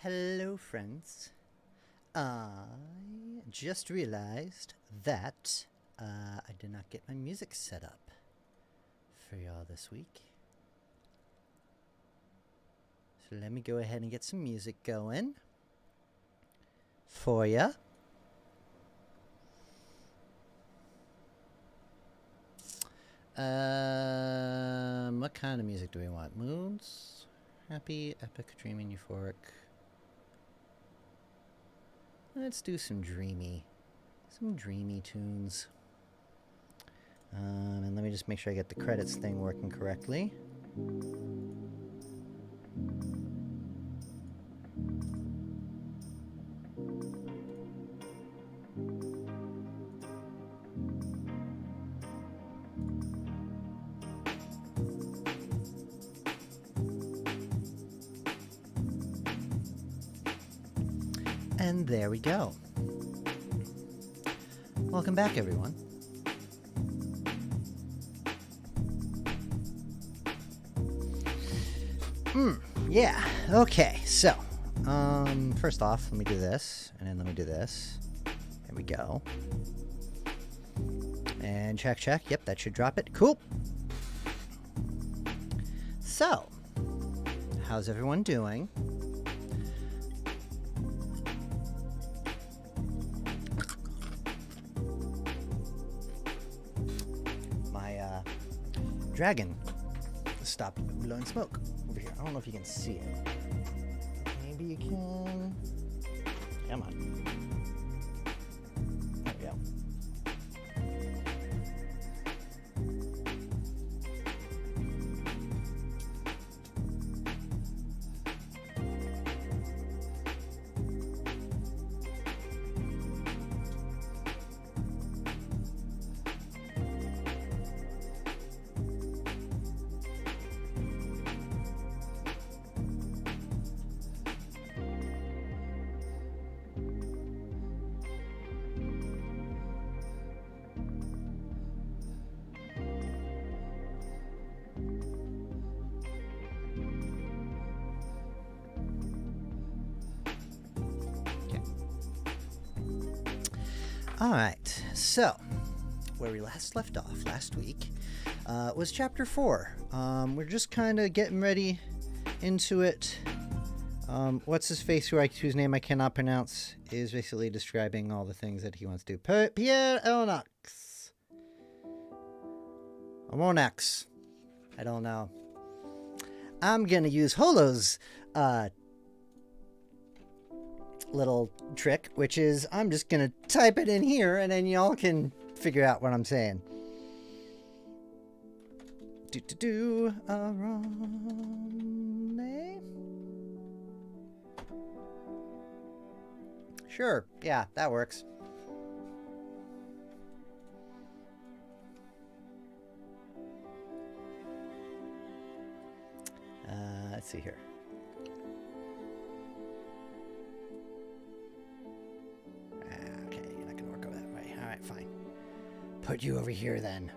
Hello, friends. I just realized that I did not get my music set up for y'all this week. So let me go ahead and get some music going for ya. What kind of music do we want? Moods? Happy, epic, dreaming, euphoric. Let's do some dreamy tunes. And let me just make sure I get the credits thing working correctly. And there we go. Welcome back, everyone. Yeah, okay, so, first off, let me do this, and then let me do this. There we go. And check. Yep, that should drop it. Cool. So, how's everyone doing? Dragon stopped blowing smoke over here. I don't know if you can see it. Maybe you can. Come on. There we go. Alright, so where we last left off last week was chapter 4. We're just kind of getting ready into it. What's his face, whose name I cannot pronounce, is basically describing all the things that he wants to do. Pierre Elnax. Amonax. I don't know. I'm going to use Holo's little trick, which is I'm just gonna type it in here and then y'all can figure out what I'm saying. Sure, yeah, that works. Let's see here. Fine. Put you over here then.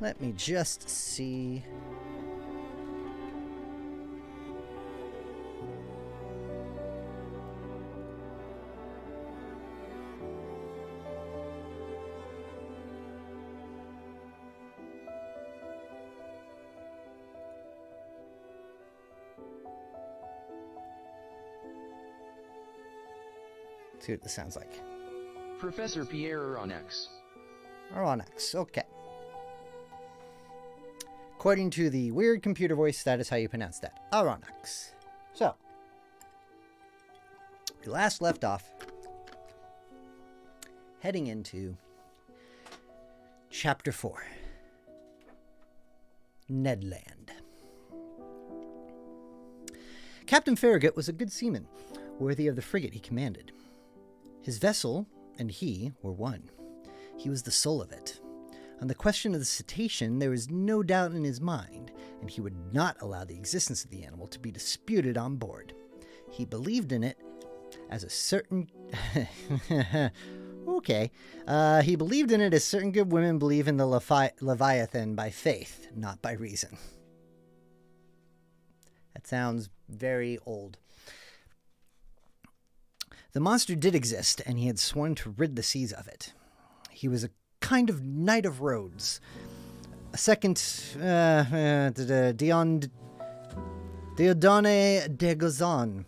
Let me just see. See what this sounds like. Professor Pierre Aronnax. Aronnax, okay. According to the weird computer voice, that is how you pronounce that. Aronnax. So, we last left off heading into chapter 4. Nedland. Captain Farragut was a good seaman, worthy of the frigate he commanded. His vessel and he were one. He was the soul of it. On the question of the cetacean, there was no doubt in his mind, and he would not allow the existence of the animal to be disputed on board. He believed in it as a certain... Okay. He believed in it as certain good women believe in the Leviathan by faith, not by reason. That sounds very old. The monster did exist, and he had sworn to rid the seas of it. He was a kind of Knight of Rhodes. A second Diodone de Gozan,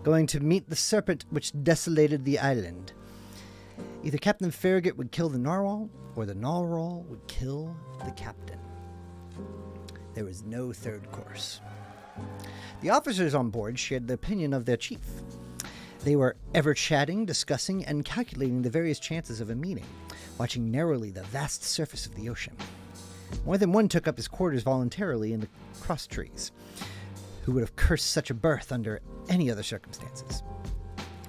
going to meet the serpent which desolated the island. Either Captain Farragut would kill the narwhal, or the narwhal would kill the captain. There was no third course. The officers on board shared the opinion of their chief. They were ever chatting, discussing, and calculating the various chances of a meeting, watching narrowly the vast surface of the ocean. More than one took up his quarters voluntarily in the cross trees, who would have cursed such a berth under any other circumstances.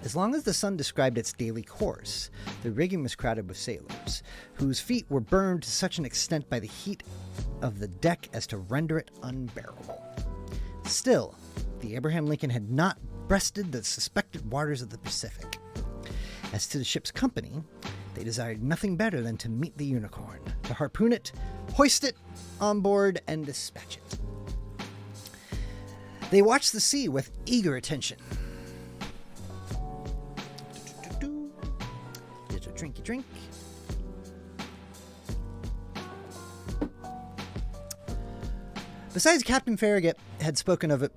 As long as the sun described its daily course, the rigging was crowded with sailors, whose feet were burned to such an extent by the heat of the deck as to render it unbearable. Still, the Abraham Lincoln had not breasted the suspected waters of the Pacific. As to the ship's company, they desired nothing better than to meet the Unicorn, to harpoon it, hoist it on board, and dispatch it. They watched the sea with eager attention. Little drinky drink. Besides, Captain Farragut had spoken of a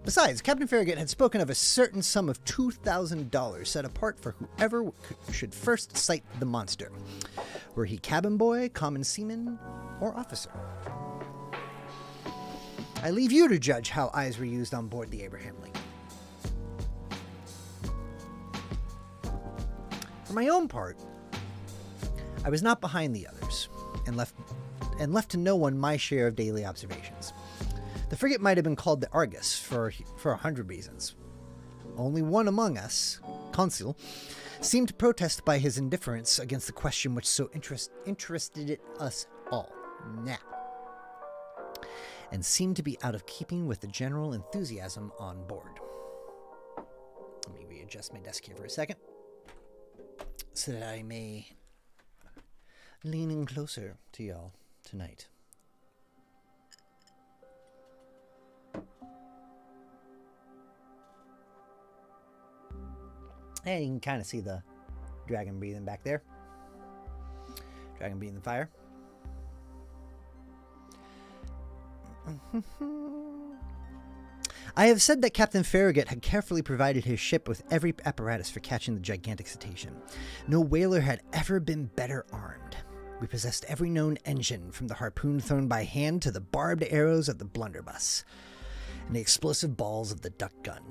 certain sum of $2,000 set apart for whoever should first sight the monster, were he cabin boy, common seaman, or officer. I leave you to judge how eyes were used on board the Abraham Lincoln. For my own part, I was not behind the others, and left to no one my share of daily observations. The frigate might have been called the Argus for 100 reasons. Only one among us, Consul, seemed to protest by his indifference against the question which so interested us all now, and seemed to be out of keeping with the general enthusiasm on board. Let me readjust my desk here for a second, so that I may lean in closer to y'all tonight. And you can kind of see the dragon breathing back there. Dragon breathing fire. I have said that Captain Farragut had carefully provided his ship with every apparatus for catching the gigantic cetacean. No whaler had ever been better armed. We possessed every known engine, from the harpoon thrown by hand to the barbed arrows of the blunderbuss, and the explosive balls of the duck gun.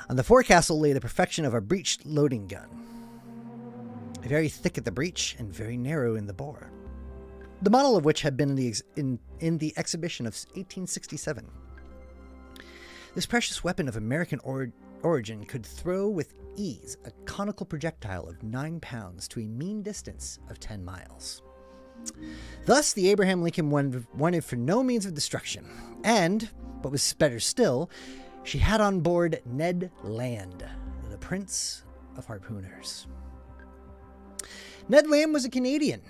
On the forecastle lay the perfection of a breech loading gun, very thick at the breech and very narrow in the bore, the model of which had been in the exhibition of 1867. This precious weapon of American origin could throw with ease a conical projectile of 9 pounds to a mean distance of 10 miles. Thus, the Abraham Lincoln wanted for no means of destruction, and, what was better still, she had on board Ned Land, the Prince of Harpooners. Ned Land was a Canadian,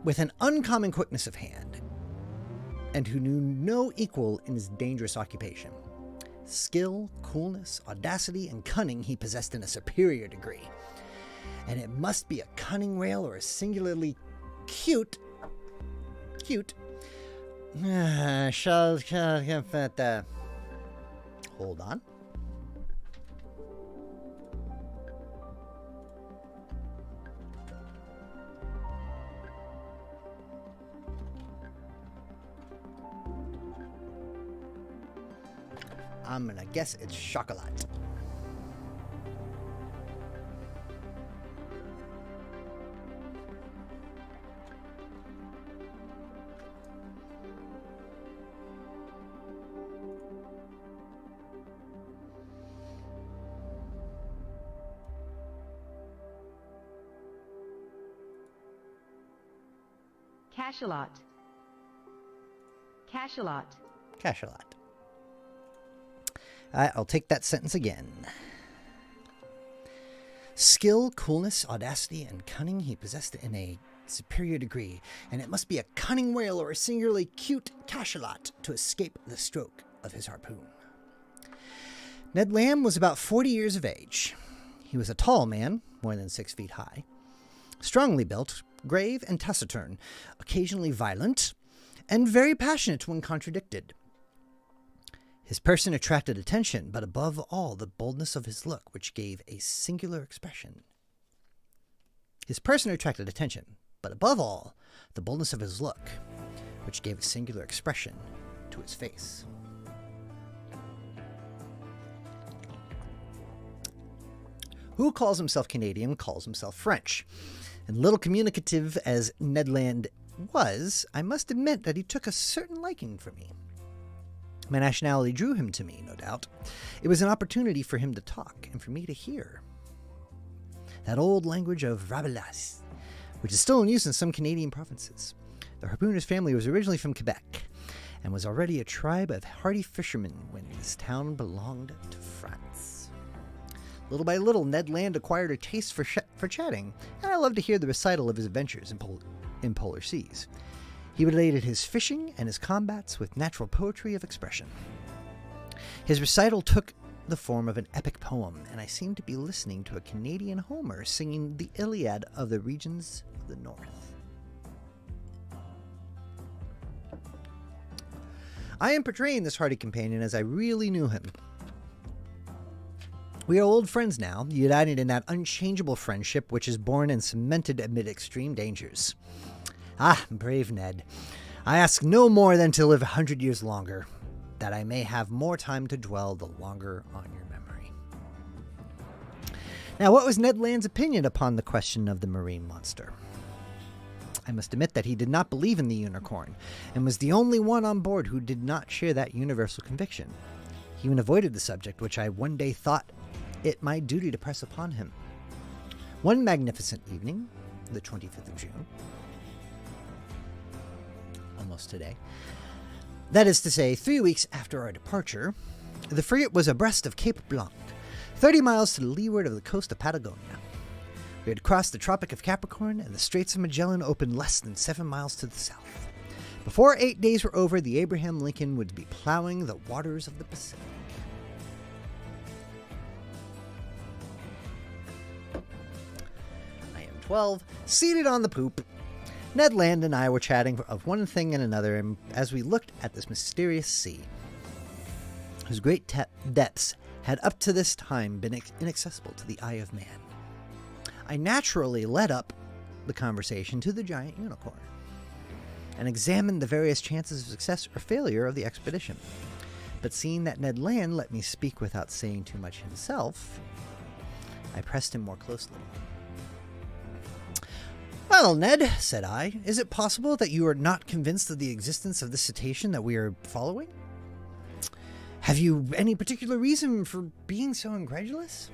with an uncommon quickness of hand, and who knew no equal in his dangerous occupation. Skill, coolness, audacity, and cunning he possessed in a superior degree. And it must be a cunning whale or a singularly cute, hold on. I'm gonna guess it's chocolate. Cachalot. Cachalot. Cachalot. I'll take that sentence again. Skill, coolness, audacity, and cunning he possessed in a superior degree, and it must be a cunning whale or a singularly cute cachalot to escape the stroke of his harpoon. Ned Land was about 40 years of age. He was a tall man, more than 6 feet high, strongly built, grave and taciturn, occasionally violent, and very passionate when contradicted. His person attracted attention, but above all, the boldness of his look, which gave a singular expression. His person attracted attention, but above all, the boldness of his look, which gave a singular expression to his face. Who calls himself Canadian calls himself French. And little communicative as Ned Land was, I must admit that he took a certain liking for me. My nationality drew him to me, no doubt. It was an opportunity for him to talk and for me to hear. That old language of Rabelais, which is still in use in some Canadian provinces. The harpooner's family was originally from Quebec and was already a tribe of hardy fishermen when this town belonged to France. Little by little, Ned Land acquired a taste for chatting, and I loved to hear the recital of his adventures in polar seas. He related his fishing and his combats with natural poetry of expression. His recital took the form of an epic poem, and I seemed to be listening to a Canadian Homer singing the Iliad of the regions of the north. I am portraying this hardy companion as I really knew him. We are old friends now, united in that unchangeable friendship which is born and cemented amid extreme dangers. Ah, brave Ned, I ask no more than to live 100 years longer, that I may have more time to dwell the longer on your memory. Now, what was Ned Land's opinion upon the question of the marine monster? I must admit that he did not believe in the unicorn, and was the only one on board who did not share that universal conviction. He even avoided the subject, which I one day thought it my duty to press upon him. One magnificent evening, the 25th of June, almost today, that is to say, 3 weeks after our departure, the frigate was abreast of Cape Blanc, 30 miles to the leeward of the coast of Patagonia. We had crossed the Tropic of Capricorn, and the Straits of Magellan opened less than 7 miles to the south. Before 8 days were over, the Abraham Lincoln would be plowing the waters of the Pacific. I am 12, seated on the poop. Ned Land and I were chatting of one thing and another, and as we looked at this mysterious sea, whose great depths had up to this time been inaccessible to the eye of man, I naturally led up the conversation to the giant unicorn and examined the various chances of success or failure of the expedition. But seeing that Ned Land let me speak without saying too much himself, I pressed him more closely. "Well, Ned," said I, "is it possible that you are not convinced of the existence of this cetacean that we are following? Have you any particular reason for being so incredulous?"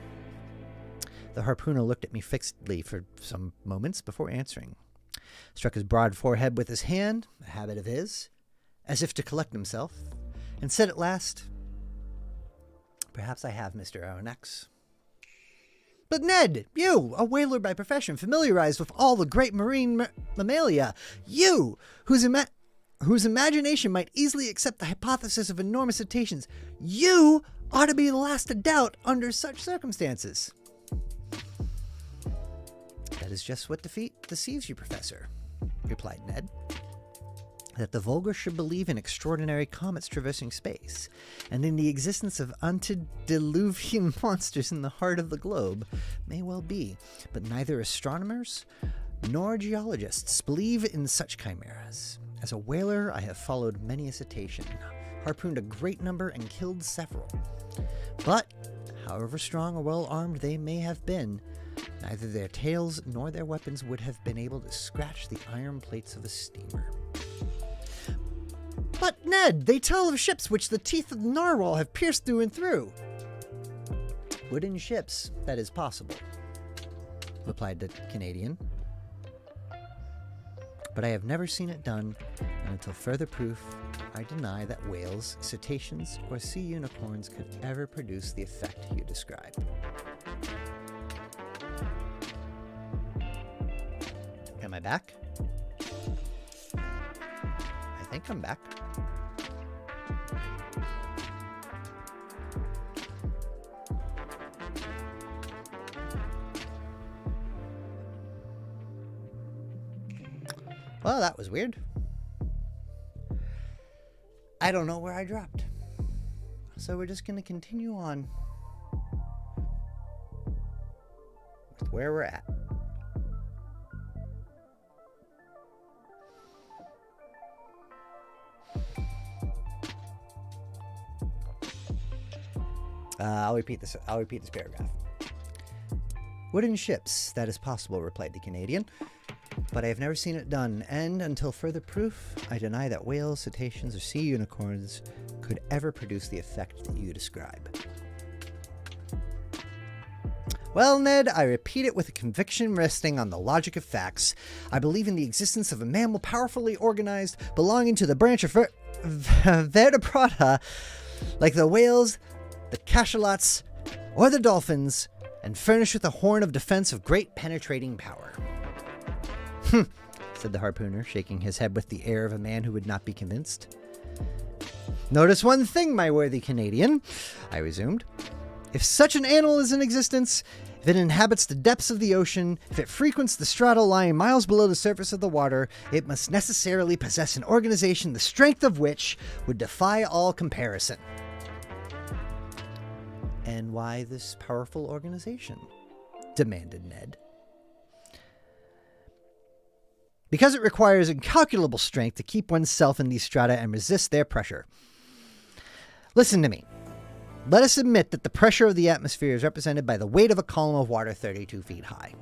The harpooner looked at me fixedly for some moments before answering, struck his broad forehead with his hand, a habit of his, as if to collect himself, and said at last, "Perhaps I have, Mr. Aronnax. But Ned, you, a whaler by profession, familiarized with all the great marine mammalia, you, whose imagination might easily accept the hypothesis of enormous cetaceans, you ought to be the last to doubt under such circumstances." "That is just what deceives you, Professor," replied Ned. "That the vulgar should believe in extraordinary comets traversing space, and in the existence of antediluvian monsters in the heart of the globe, may well be, but neither astronomers nor geologists believe in such chimeras. As a whaler, I have followed many a cetacean, harpooned a great number, and killed several. But, however strong or well armed they may have been, neither their tails nor their weapons would have been able to scratch the iron plates of a steamer." "But, Ned, they tell of ships which the teeth of the narwhal have pierced through and through." "Wooden ships, that is possible," replied the Canadian. "But I have never seen it done, and until further proof, I deny that whales, cetaceans, or sea unicorns could ever produce the effect you describe. Am I back? I think I'm back. Well, that was weird. I don't know where I dropped. So we're just going to continue on with where we're at. I'll repeat this paragraph. Wooden ships, that is possible, replied the Canadian. But I have never seen it done, and until further proof, I deny that whales, cetaceans, or sea unicorns could ever produce the effect that you describe. Well, Ned, I repeat it with a conviction resting on the logic of facts. I believe in the existence of a mammal powerfully organized, belonging to the branch of vertebrata, like the whales, the cachalots, or the dolphins, and furnished with a horn of defense of great penetrating power. Said the harpooner, shaking his head with the air of a man who would not be convinced. Notice one thing, my worthy Canadian, I resumed. If such an animal is in existence, if it inhabits the depths of the ocean, if it frequents the strata lying miles below the surface of the water, it must necessarily possess an organization the strength of which would defy all comparison. And why this powerful organization? Demanded Ned. Because it requires incalculable strength to keep oneself in these strata and resist their pressure. Listen to me. Let us admit that the pressure of the atmosphere is represented by the weight of a column of water 32 feet high.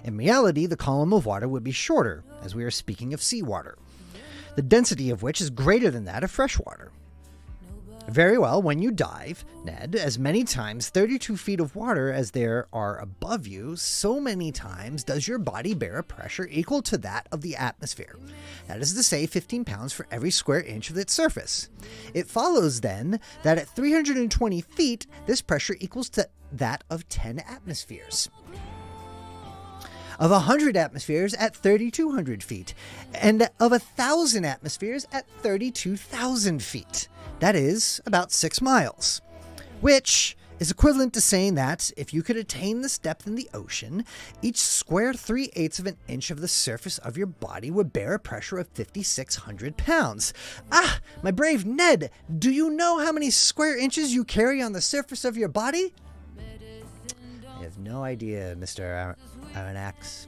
In reality, the column of water would be shorter, as we are speaking of seawater, the density of which is greater than that of fresh water. Very well, when you dive, Ned, as many times 32 feet of water as there are above you, so many times does your body bear a pressure equal to that of the atmosphere. That is to say, 15 pounds for every square inch of its surface. It follows then that at 320 feet, this pressure equals to that of 10 atmospheres. Of 100 atmospheres at 3,200 feet, and of 1,000 atmospheres at 32,000 feet. That is about 6 miles, which is equivalent to saying that if you could attain this depth in the ocean, each square 3/8 of an inch of the surface of your body would bear a pressure of 5,600 pounds. Ah, my brave Ned, do you know how many square inches you carry on the surface of your body? I have no idea, Mr. Aronnax.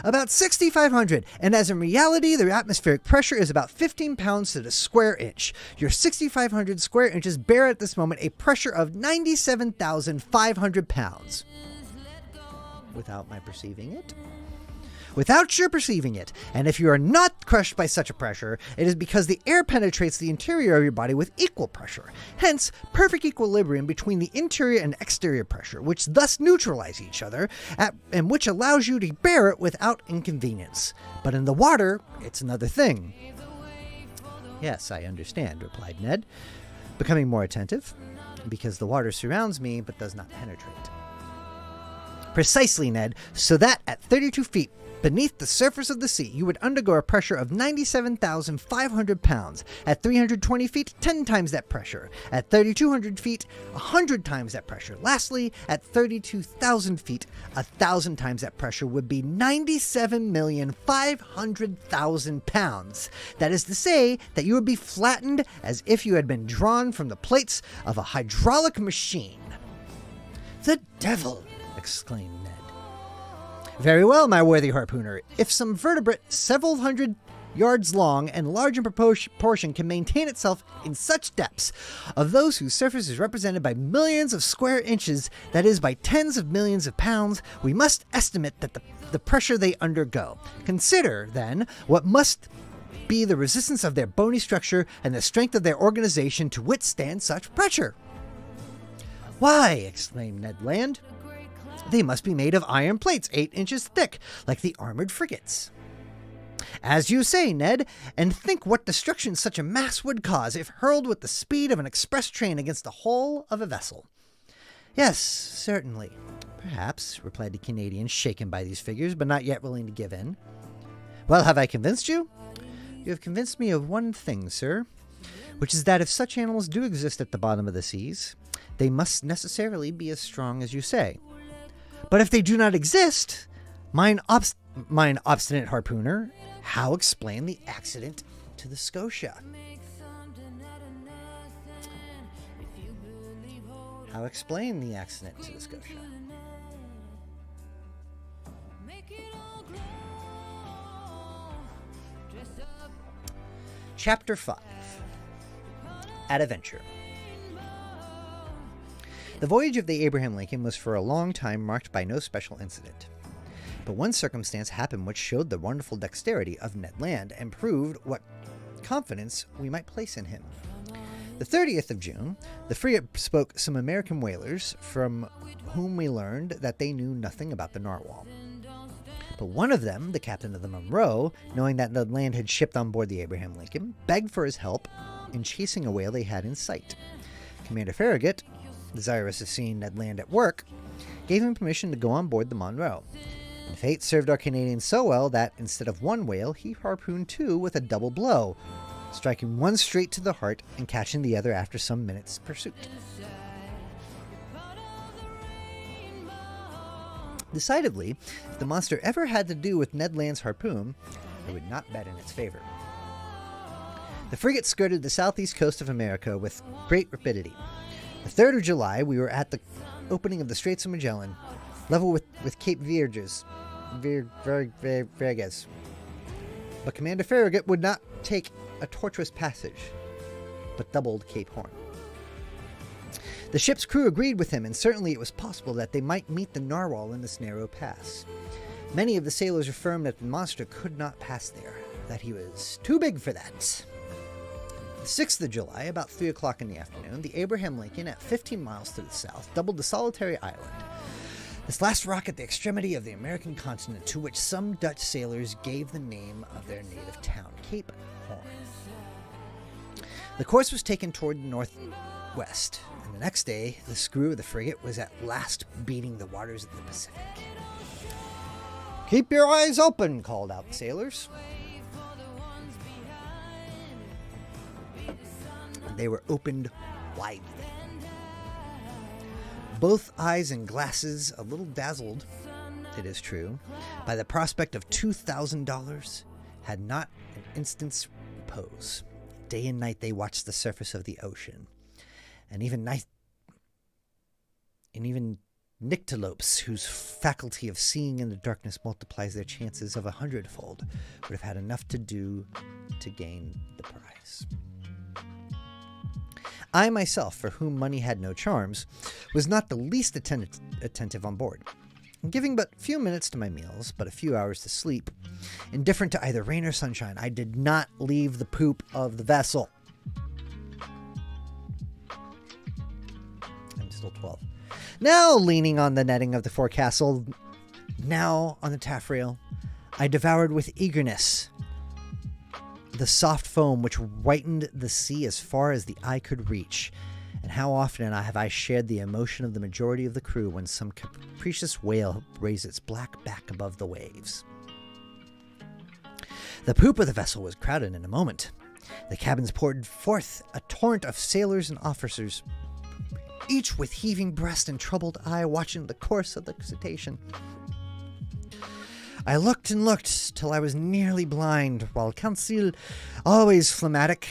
About 6,500, and as in reality, the atmospheric pressure is about 15 pounds to the square inch. Your 6,500 square inches bear at this moment a pressure of 97,500 pounds. Without my perceiving it? Without your perceiving it, and if you are not crushed by such a pressure, it is because the air penetrates the interior of your body with equal pressure. Hence, perfect equilibrium between the interior and exterior pressure, which thus neutralize each other, and which allows you to bear it without inconvenience. But in the water, it's another thing. Yes, I understand, replied Ned, becoming more attentive, because the water surrounds me but does not penetrate. Precisely, Ned, so that at 32 feet, beneath the surface of the sea, you would undergo a pressure of 97,500 pounds. At 320 feet, 10 times that pressure. At 3,200 feet, 100 times that pressure. Lastly, at 32,000 feet, 1,000 times that pressure would be 97,500,000 pounds. That is to say that you would be flattened as if you had been drawn from the plates of a hydraulic machine. The devil! Exclaimed Ned. Very well, my worthy harpooner. If some vertebrate several hundred yards long and large in proportion can maintain itself in such depths, of those whose surface is represented by millions of square inches, that is, by tens of millions of pounds, we must estimate that the pressure they undergo. Consider, then, what must be the resistance of their bony structure and the strength of their organization to withstand such pressure. Why, exclaimed Ned Land, they must be made of iron plates 8 inches thick, like the armored frigates. As you say, Ned, and think what destruction such a mass would cause if hurled with the speed of an express train against the hull of a vessel. Yes, certainly. Perhaps, replied the Canadian, shaken by these figures, but not yet willing to give in. Well, have I convinced you? You have convinced me of one thing, sir, which is that if such animals do exist at the bottom of the seas, they must necessarily be as strong as you say. But if they do not exist, mine obstinate harpooner, how explain the accident to the Scotia? How explain the accident to the Scotia? Chapter 5. At a Venture. The voyage of the Abraham Lincoln was for a long time marked by no special incident. But one circumstance happened which showed the wonderful dexterity of Ned Land and proved what confidence we might place in him. The 30th of June, the frigate spoke some American whalers, from whom we learned that they knew nothing about the narwhal. But one of them, the captain of the Monroe, knowing that Ned Land had shipped on board the Abraham Lincoln, begged for his help in chasing a whale they had in sight. Commander Farragut, desirous of seeing Ned Land at work, gave him permission to go on board the Monroe. And fate served our Canadian so well that, instead of one whale, he harpooned two with a double blow, striking one straight to the heart and catching the other after some minutes' pursuit. Decidedly, if the monster ever had to do with Ned Land's harpoon, I would not bet in its favor. The frigate skirted the southeast coast of America with great rapidity. The 3rd of July, we were at the opening of the Straits of Magellan, level with Cape Vierges. But Commander Farragut would not take a tortuous passage, but doubled Cape Horn. The ship's crew agreed with him, and certainly it was possible that they might meet the narwhal in this narrow pass. Many of the sailors affirmed that the monster could not pass there, that he was too big for that. The 6th of July, about 3 o'clock in the afternoon, the Abraham Lincoln, at 15 miles to the south, doubled the solitary island, this last rock at the extremity of the American continent, to which some Dutch sailors gave the name of their native town, Cape Horn. The course was taken toward the northwest, and the next day the screw of the frigate was at last beating the waters of the Pacific. "Keep your eyes open," called out the sailors. They were opened widely. Both eyes and glasses, a little dazzled, it is true, by the prospect of $2,000, had not an instant's repose. Day and night they watched the surface of the ocean, and even nyctalopes, whose faculty of seeing in the darkness multiplies their chances of 100-fold, would have had enough to do to gain the prize. I myself, for whom money had no charms, was not the least attentive on board. Giving but few minutes to my meals, but a few hours to sleep, indifferent to either rain or sunshine, I did not leave the poop of the vessel. I'm still 12. Now leaning on the netting of the forecastle, now on the taffrail, I devoured with eagerness the soft foam which whitened the sea as far as the eye could reach. And how often have I shared the emotion of the majority of the crew when some capricious whale raised its black back above the waves. The poop of the vessel was crowded in a moment. The cabins poured forth a torrent of sailors and officers, each with heaving breast and troubled eye watching the course of the cetacean. I looked and looked till I was nearly blind, while Conseil, always phlegmatic,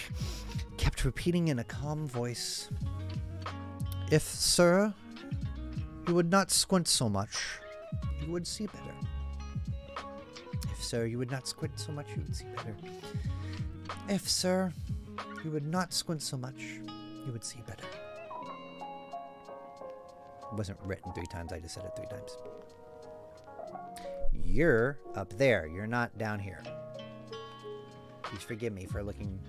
kept repeating in a calm voice, "If, sir, you would not squint so much, you would see better. If, sir, you would not squint so much, you would see better. If, sir, you would not squint so much, you would see better." It wasn't written 3 times, I just said it 3 times. You're up there. You're not down here. Please forgive me for looking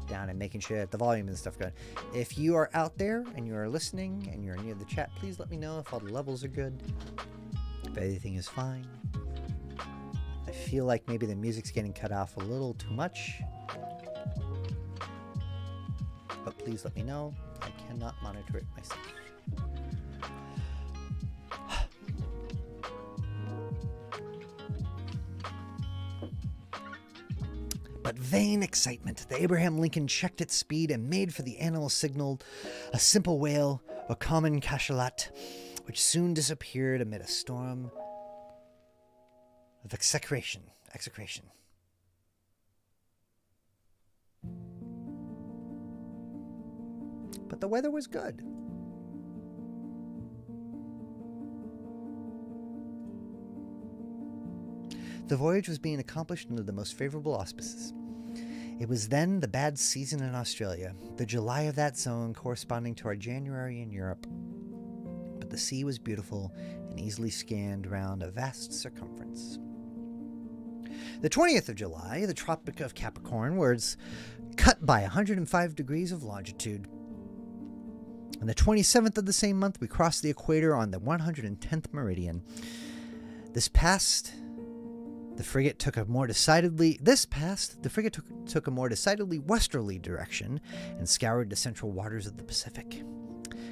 down and making sure that the volume and stuff good. If you are out there and you are listening and you're near the chat, please let me know if all the levels are good, if everything is fine. I feel like maybe the music's getting cut off a little too much. But please let me know. I cannot monitor it myself. But vain excitement. The Abraham Lincoln checked its speed and made for the animal signal, a simple whale or common cachalot, which soon disappeared amid a storm of execration. But the weather was good. The voyage was being accomplished under the most favorable auspices. It was then the bad season in Australia, the July of that zone corresponding to our January in Europe. But the sea was beautiful and easily scanned round a vast circumference. The 20th of July, the Tropic of Capricorn, was cut by 105 degrees of longitude. On the 27th of the same month, we crossed the equator on the 110th meridian. This passed, the frigate took a more decidedly westerly direction and scoured the central waters of the Pacific.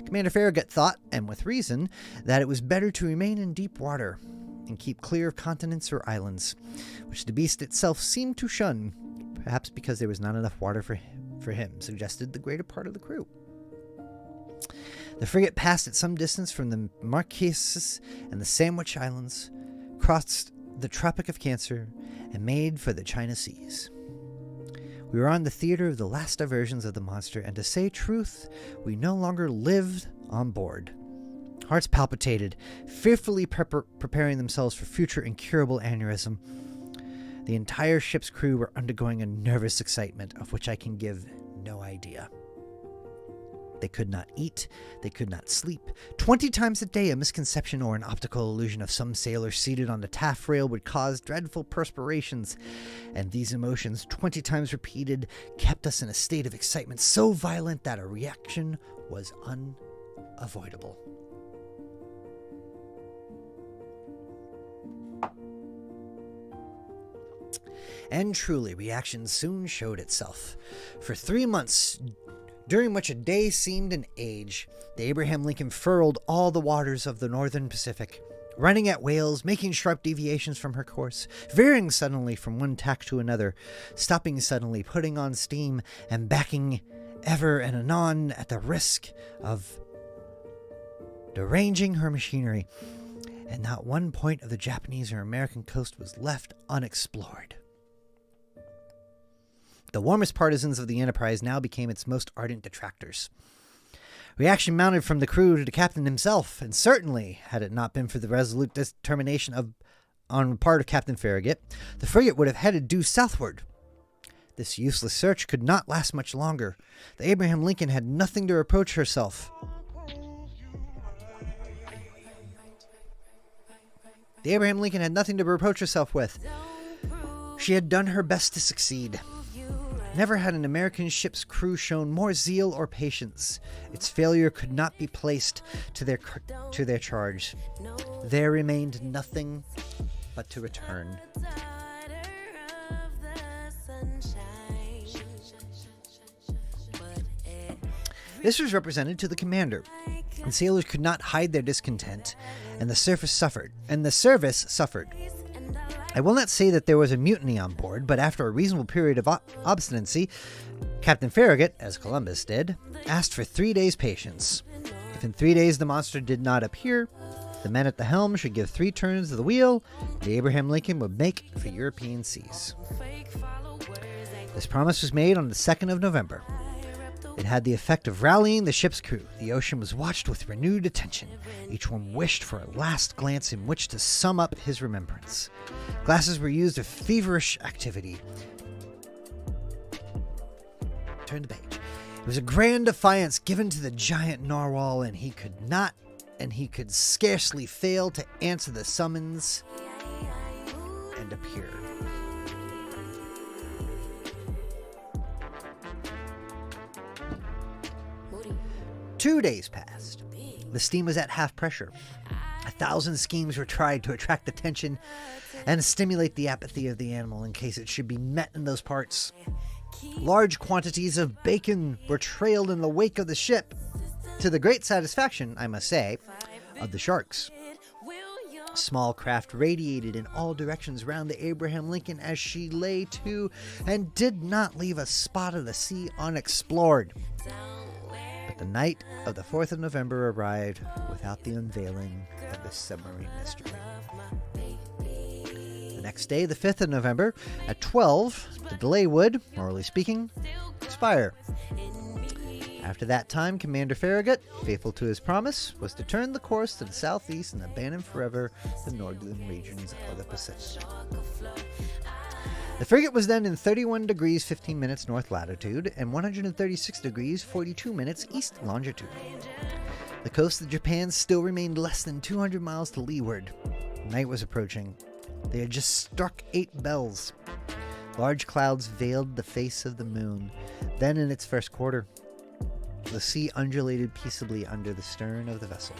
Commander Farragut thought, and with reason, that it was better to remain in deep water and keep clear of continents or islands, which the beast itself seemed to shun, perhaps because there was not enough water for him, suggested the greater part of the crew. The frigate passed at some distance from the Marquesas and the Sandwich Islands, crossed the Tropic of Cancer, and made for the China Seas. We were on the theater of the last diversions of the monster, and to say truth, we no longer lived on board. Hearts palpitated, fearfully preparing themselves for future incurable aneurysm. The entire ship's crew were undergoing a nervous excitement of which I can give no idea. They could not eat, they could not sleep. 20 times a day, a misconception or an optical illusion of some sailor seated on the taffrail would cause dreadful perspirations, and these emotions, 20 times repeated, kept us in a state of excitement so violent that a reaction was unavoidable. And truly, reaction soon showed itself. For 3 months, during which a day seemed an age, the Abraham Lincoln furled all the waters of the northern Pacific, running at whales, making sharp deviations from her course, veering suddenly from one tack to another, stopping suddenly, putting on steam, and backing ever and anon at the risk of deranging her machinery, and not one point of the Japanese or American coast was left unexplored. The warmest partisans of the enterprise now became its most ardent detractors. Reaction mounted from the crew to the captain himself, and certainly, had it not been for the resolute determination on the part of Captain Farragut, the frigate would have headed due southward. This useless search could not last much longer. The Abraham Lincoln had nothing to reproach herself. With. She had done her best to succeed. Never had an American ship's crew shown more zeal or patience. Its failure could not be placed to their charge. There remained nothing but to return. This was represented to the commander. The sailors could not hide their discontent, and the service suffered. I will not say that there was a mutiny on board, but after a reasonable period of obstinacy, Captain Farragut, as Columbus did, asked for 3 days' patience. If in 3 days the monster did not appear, the men at the helm should give 3 turns of the wheel, the Abraham Lincoln would make for European seas. This promise was made on the 2nd of November. It had the effect of rallying the ship's crew. The ocean was watched with renewed attention. Each one wished for a last glance in which to sum up his remembrance. Glasses were used with feverish activity. Turn the page. It was a grand defiance given to the giant narwhal, and he could scarcely fail to answer the summons and appear. Two days passed. The steam was at half pressure. 1,000 schemes were tried to attract attention, and stimulate the apathy of the animal in case it should be met in those parts. Large quantities of bacon were trailed in the wake of the ship, to the great satisfaction, I must say, of the sharks. Small craft radiated in all directions round the Abraham Lincoln as she lay to and did not leave a spot of the sea unexplored. But the night of the 4th of November arrived without the unveiling of the submarine mystery. The next day, the 5th of November, at 12, the delay would, morally speaking, expire. After that time, Commander Farragut, faithful to his promise, was to turn the course to the southeast and abandon forever the northern regions of the Pacific. The frigate was then in 31 degrees 15 minutes north latitude and 136 degrees 42 minutes east longitude. The coast of Japan still remained less than 200 miles to leeward. Night was approaching. They had just struck 8 bells. Large clouds veiled the face of the moon, then in its first quarter. The sea undulated peaceably under the stern of the vessel.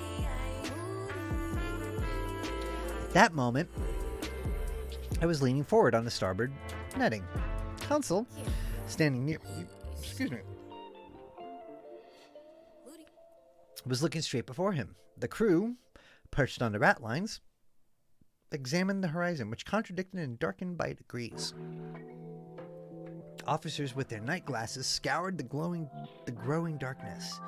At that moment, I was leaning forward on the starboard netting. Consul, standing near me, was looking straight before him. The crew, perched on the ratlines, examined the horizon, which contradicted and darkened by degrees. Officers with their night glasses scoured the growing darkness.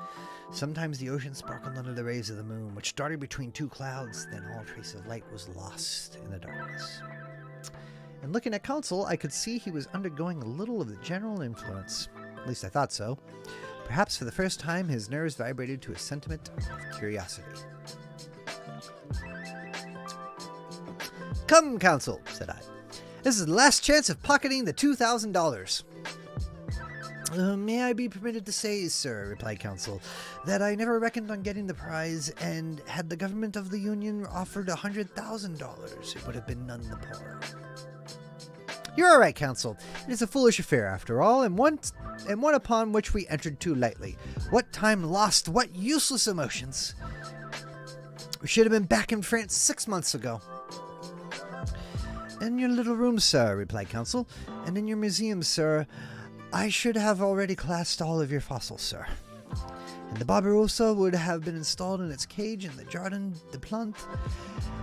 Sometimes the ocean sparkled under the rays of the moon, which darted between 2 clouds. Then all trace of light was lost in the darkness. And looking at Consul, I could see he was undergoing a little of the general influence. At least I thought so. Perhaps for the first time, his nerves vibrated to a sentiment of curiosity. "Come, Consul," said I. "This is the last chance of pocketing the $2,000. May I be permitted to say, sir," replied Consul, "that I never reckoned on getting the prize, and had the government of the Union offered $100,000, it would have been none the poorer." "You're all right, Consul. It is a foolish affair, after all, and one upon which we entered too lightly. What time lost, what useless emotions! We should have been back in France 6 months ago." "In your little room, sir," replied Consul, "and in your museum, sir, I should have already classed all of your fossils, sir. And the Barbarossa would have been installed in its cage in the Jardin des Plantes,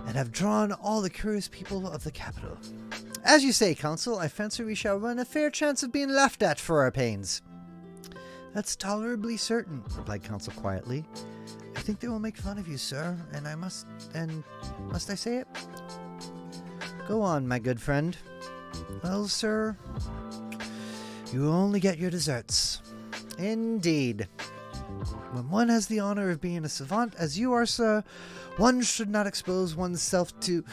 and have drawn all the curious people of the capital. As you say, Consul, I fancy we shall run a fair chance of being laughed at for our pains." "That's tolerably certain," replied Consul quietly. "I think they will make fun of you, sir, and must I say it?" "Go on, my good friend." "Well, sir, you will only get your deserts." "Indeed." "When one has the honor of being a savant, as you are, sir, one should not expose oneself to—"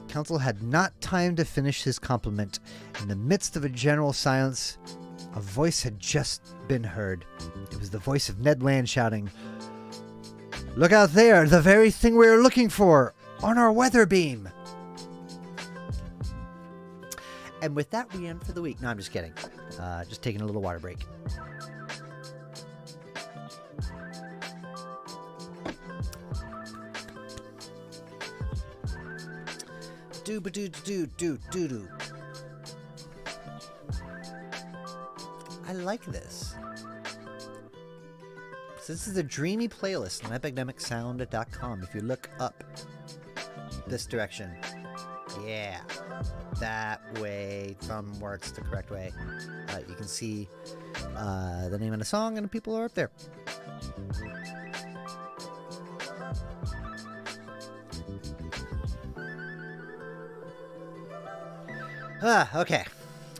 Consul had not time to finish his compliment. In the midst of a general silence, a voice had just been heard. It was the voice of Ned Land shouting, "Look out there, the very thing we are looking for, on our weather beam." And with that, we end for the week. No, I'm just kidding. Just taking a little water break. Do-ba-do-do-do-do-do. I like this. So this is a dreamy playlist on epidemicsound.com. If you look up this direction. Yeah. That way, thumb works the correct way. You can see the name of the song, and the people are up there. Okay.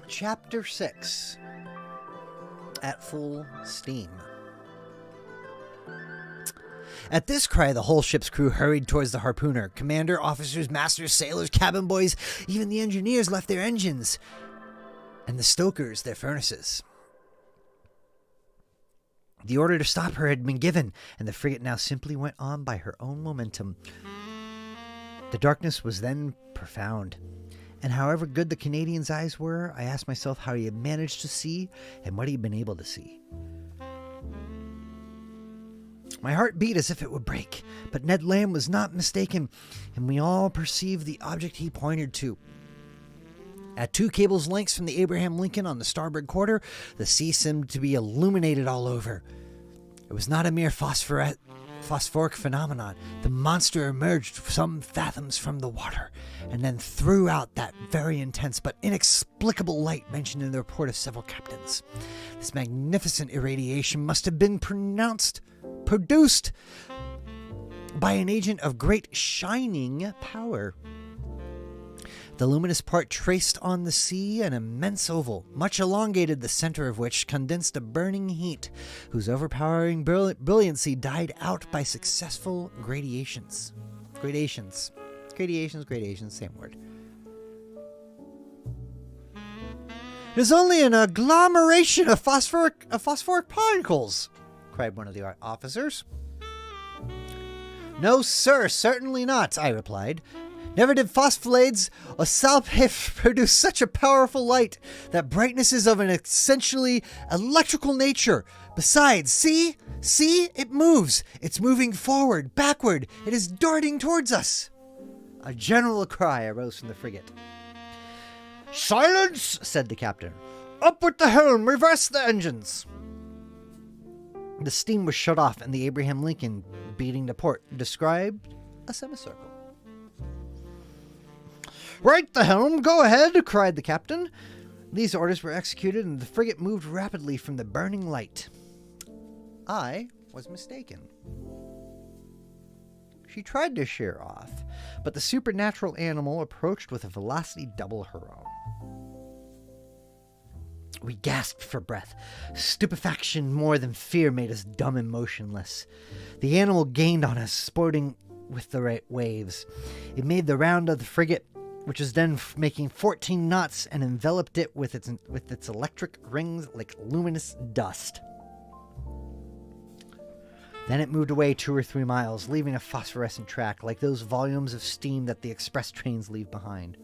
Chapter 6. At full steam. At this cry, the whole ship's crew hurried towards the harpooner. Commander, officers, masters, sailors, cabin boys, even the engineers left their engines, and the stokers their furnaces. The order to stop her had been given, and the frigate now simply went on by her own momentum. The darkness was then profound, and however good the Canadian's eyes were, I asked myself how he had managed to see and what he had been able to see. My heart beat as if it would break, but Ned Land was not mistaken, and we all perceived the object he pointed to. At 2 cables' lengths from the Abraham Lincoln on the starboard quarter, the sea seemed to be illuminated all over. It was not a mere phosphoric phenomenon. The monster emerged some fathoms from the water, and then threw out that very intense but inexplicable light mentioned in the report of several captains. This magnificent irradiation must have been produced by an agent of great shining power. The luminous part traced on the sea an immense oval, much elongated, the center of which condensed a burning heat, whose overpowering brilliancy died out by successful gradations, same word. It is only an agglomeration of phosphoric particles, cried one of the officers. No, sir, certainly not, I replied. Never did phosphorades or salpif produce such a powerful light. That brightness is of an essentially electrical nature. Besides, see, it moves. It's moving forward, backward. It is darting towards us. A general cry arose from the frigate. Silence, said the captain. Up with the helm, reverse the engines. The steam was shut off, and the Abraham Lincoln, beating to port, described a semicircle. Right the helm, go ahead, cried the captain. These orders were executed, and the frigate moved rapidly from the burning light. I was mistaken. She tried to sheer off, but the supernatural animal approached with a velocity double her own. We gasped for breath. Stupefaction more than fear made us dumb and motionless. The animal gained on us, sporting with the waves. It made the round of the frigate, which was then making 14 knots, and enveloped it with its electric rings like luminous dust. Then it moved away 2 or 3 miles, leaving a phosphorescent track like those volumes of steam that the express trains leave behind.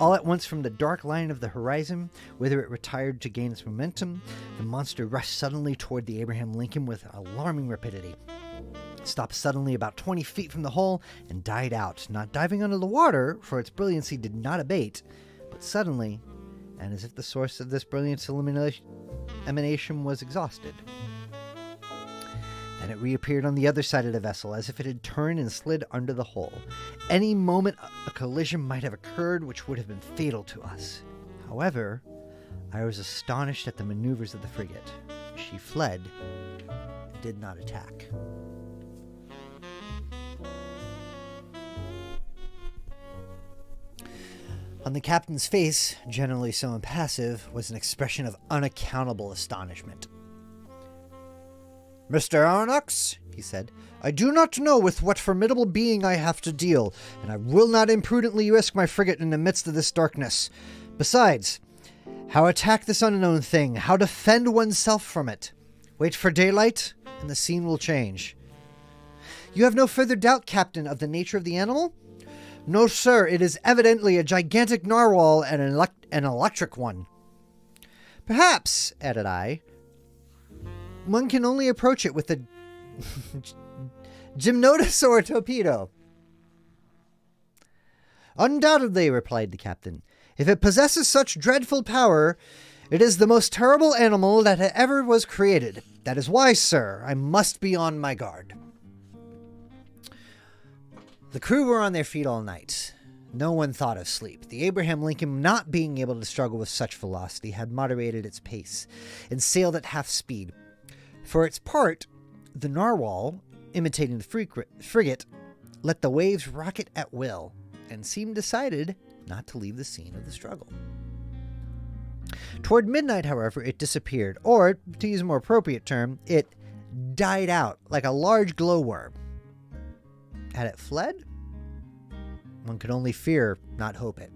All at once, from the dark line of the horizon, whither it retired to gain its momentum, the monster rushed suddenly toward the Abraham Lincoln with alarming rapidity. It stopped suddenly about 20 feet from the hull and died out, not diving under the water, for its brilliancy did not abate, but suddenly, and as if the source of this brilliant emanation was exhausted. Then it reappeared on the other side of the vessel, as if it had turned and slid under the hull. Any moment a collision might have occurred which would have been fatal to us. However, I was astonished at the maneuvers of the frigate. She fled, did not attack. On the captain's face, generally so impassive, was an expression of unaccountable astonishment. Mr. Aronnax, he said, I do not know with what formidable being I have to deal, and I will not imprudently risk my frigate in the midst of this darkness. Besides, how attack this unknown thing? How defend oneself from it? Wait for daylight, and the scene will change. You have no further doubt, Captain, of the nature of the animal? No, sir, it is evidently a gigantic narwhal and an electric one. Perhaps, added I, one can only approach it with a gymnotus or a torpedo. Undoubtedly, replied the captain. If it possesses such dreadful power, it is the most terrible animal that ever was created. That is why, sir, I must be on my guard. The crew were on their feet all night. No one thought of sleep. The Abraham Lincoln, not being able to struggle with such velocity, had moderated its pace and sailed at half speed. For its part, the narwhal, imitating the frigate, let the waves rocket at will and seemed decided not to leave the scene of the struggle. Toward midnight, however, it disappeared, or, to use a more appropriate term, it died out like a large glowworm. Had it fled? One could only fear, not hope it.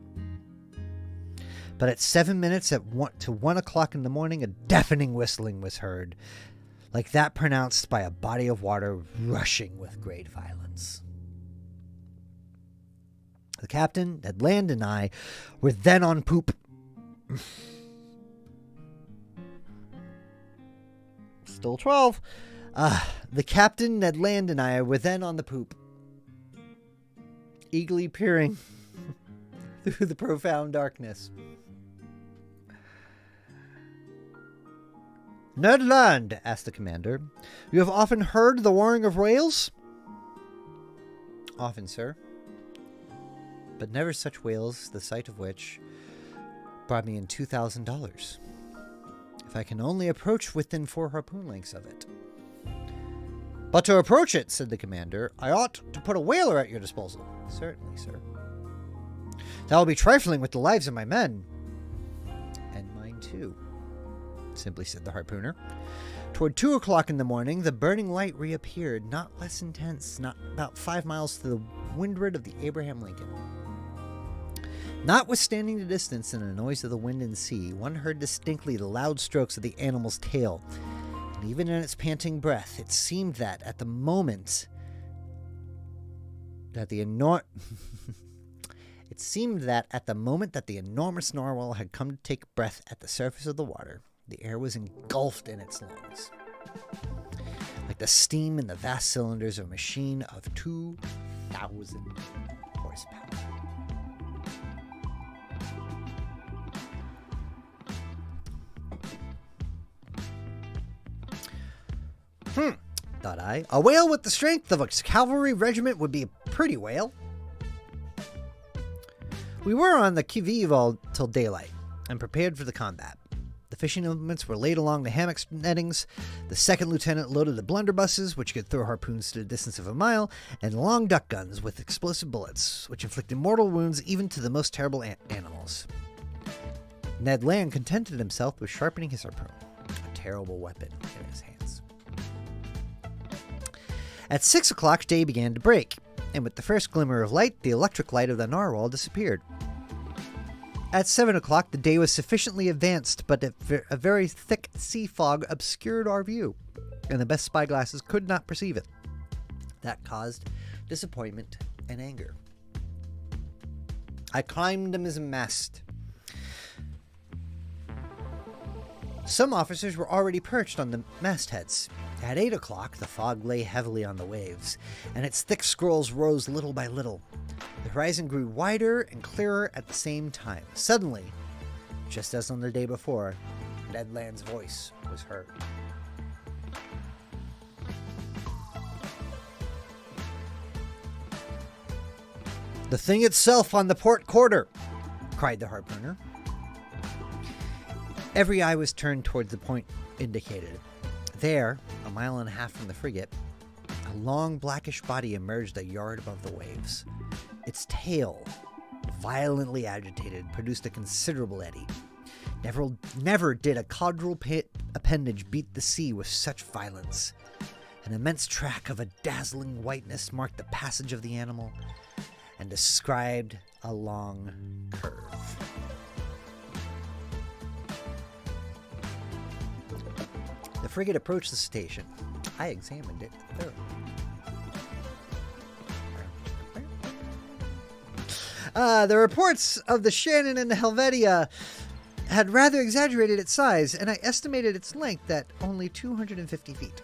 But at 7 minutes to 1 o'clock in the morning, a deafening whistling was heard, like that pronounced by a body of water rushing with great violence. The captain, Ned Land, and I were then on poop. Still 12. The captain, Ned Land, and I were then on the poop, eagerly peering through the profound darkness. Ned Land, asked the commander, you have often heard the roaring of whales? Often, sir. But never such whales, the sight of which brought me in $2,000. If I can only approach within 4 harpoon lengths of it. But to approach it, said the commander, I ought to put a whaler at your disposal. Certainly, sir. That will be trifling with the lives of my men. And mine too, simply said the harpooner. Toward 2 o'clock in the morning, the burning light reappeared, not less intense, not about 5 miles to the windward of the Abraham Lincoln. Notwithstanding the distance and the noise of the wind and sea, one heard distinctly the loud strokes of the animal's tail. And even in its panting breath, it seemed that at the moment that the enormous narwhal had come to take breath at the surface of the water, the air was engulfed in its lungs, like the steam in the vast cylinders of a machine of 2,000 horsepower. Thought I. A whale with the strength of a cavalry regiment would be a pretty whale. We were on the qui-vive all till daylight and prepared for the combat. The fishing implements were laid along the hammock nettings. The second lieutenant loaded the blunderbusses, which could throw harpoons to a distance of a mile, and long duck guns with explosive bullets, which inflicted mortal wounds even to the most terrible animals. Ned Land contented himself with sharpening his harpoon, a terrible weapon in his hands. At 6 o'clock, day began to break, and with the first glimmer of light, the electric light of the narwhal disappeared. At 7 o'clock, the day was sufficiently advanced, but a very thick sea fog obscured our view, and the best spyglasses could not perceive it. That caused disappointment and anger. I climbed the mizzenmast. Some officers were already perched on the mastheads. At 8 o'clock, the fog lay heavily on the waves, and its thick scrolls rose little by little. The horizon grew wider and clearer at the same time. Suddenly, just as on the day before, Ned Land's voice was heard. "The thing itself on the port quarter!" cried the harpooner. Every eye was turned towards the point indicated. There, a mile and a half from the frigate, a long blackish body emerged a yard above the waves. Its tail, violently agitated, produced a considerable eddy. Never did a caudal appendage beat the sea with such violence. An immense track of a dazzling whiteness marked the passage of the animal and described a long curve. The frigate approached the station. I examined it thoroughly. The reports of the Shannon and the Helvetia had rather exaggerated its size, and I estimated its length at only 250 feet.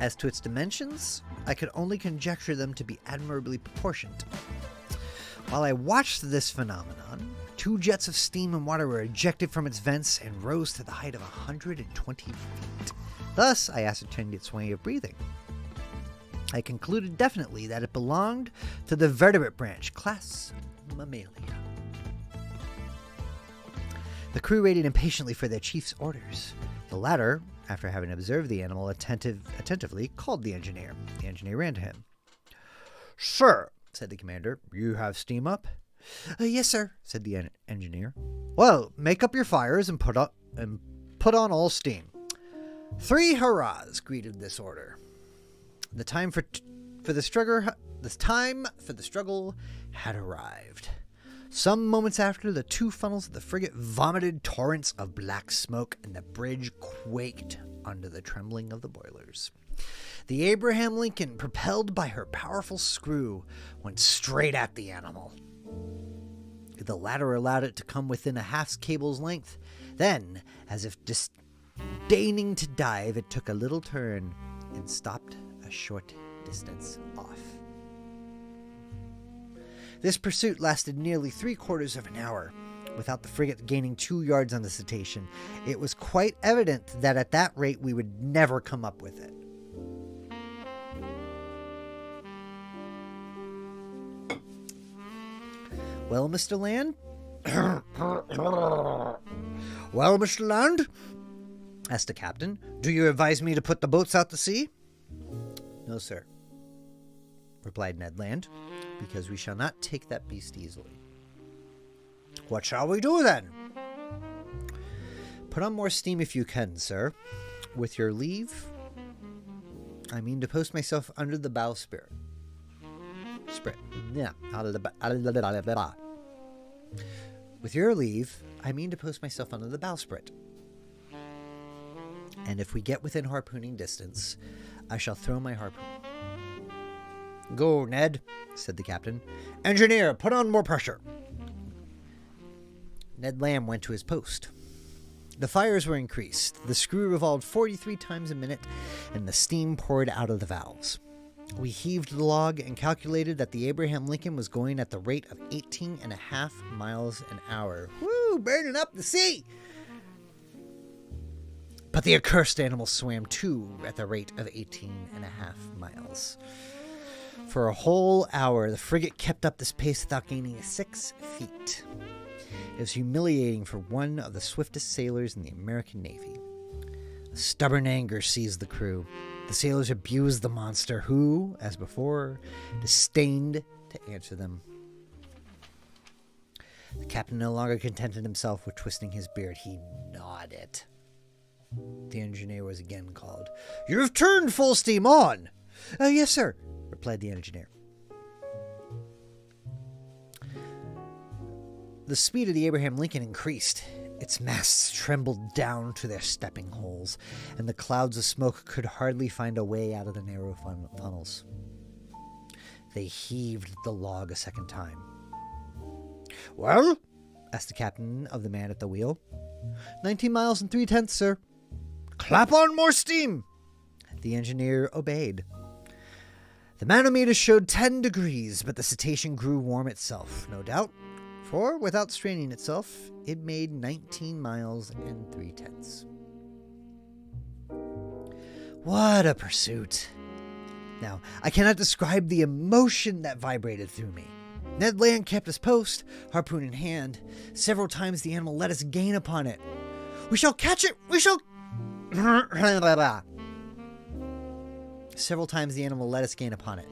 As to its dimensions, I could only conjecture them to be admirably proportioned. While I watched this phenomenon, 2 jets of steam and water were ejected from its vents and rose to the height of 120 feet. Thus, I ascertained its way of breathing. I concluded definitely that it belonged to the vertebrate branch, class Mammalia. The crew waited impatiently for their chief's orders. The latter, after having observed the animal attentively, called the engineer. The engineer ran to him. "Sir," said the commander, "you have steam up?" "Yes, sir," said the engineer. "Well, make up your fires and put on all steam." 3 hurrahs greeted this order. The time for the struggle had arrived. Some moments after, the 2 funnels of the frigate vomited torrents of black smoke, and the bridge quaked under the trembling of the boilers. The Abraham Lincoln, propelled by her powerful screw, went straight at the animal. The latter allowed it to come within a half cable's length. Then, as if Deigning to dive, it took a little turn and stopped a short distance off. This pursuit lasted nearly 3/4 of an hour, without the frigate gaining 2 yards on the cetacean. It was quite evident that at that rate we would never come up with it. Well, Mr. Land? Well, Mr. Land? Asked the captain. Do you advise me to put the boats out to sea? No, sir, replied Ned Land, because we shall not take that beast easily. What shall we do then? Put on more steam if you can, sir. With your leave, I mean to post myself under the bowsprit. Yeah. With your leave, I mean to post myself under the bowsprit. And if we get within harpooning distance, I shall throw my harpoon. Go, Ned, said the captain. Engineer, put on more pressure. Ned Land went to his post. The fires were increased, the screw revolved 43 times a minute, and the steam poured out of the valves. We heaved the log and calculated that the Abraham Lincoln was going at the rate of 18.5 miles an hour. Woo, burning up the sea! But the accursed animal swam too at the rate of 18.5 miles. For a whole hour, the frigate kept up this pace without gaining 6 feet. It was humiliating for one of the swiftest sailors in the American Navy. A stubborn anger seized the crew. The sailors abused the monster who, as before, disdained to answer them. The captain no longer contented himself with twisting his beard. He gnawed it. The engineer was again called. You've turned full steam on. Yes, sir, replied the engineer. The speed of the Abraham Lincoln increased. Its masts trembled down to their stepping holes, and the clouds of smoke could hardly find a way out of the narrow funnels. They heaved the log a second time. Well? Asked the captain of the man at the wheel. 19 miles and 3/10, sir. Clap on more steam! The engineer obeyed. The manometer showed 10 degrees, but the cetacean grew warm itself, no doubt, for without straining itself, it made 19 miles and 3/10. What a pursuit! Now, I cannot describe the emotion that vibrated through me. Ned Land kept his post, harpoon in hand. Several times the animal let us gain upon it. We shall catch it! We shall... Several times the animal let us gain upon it.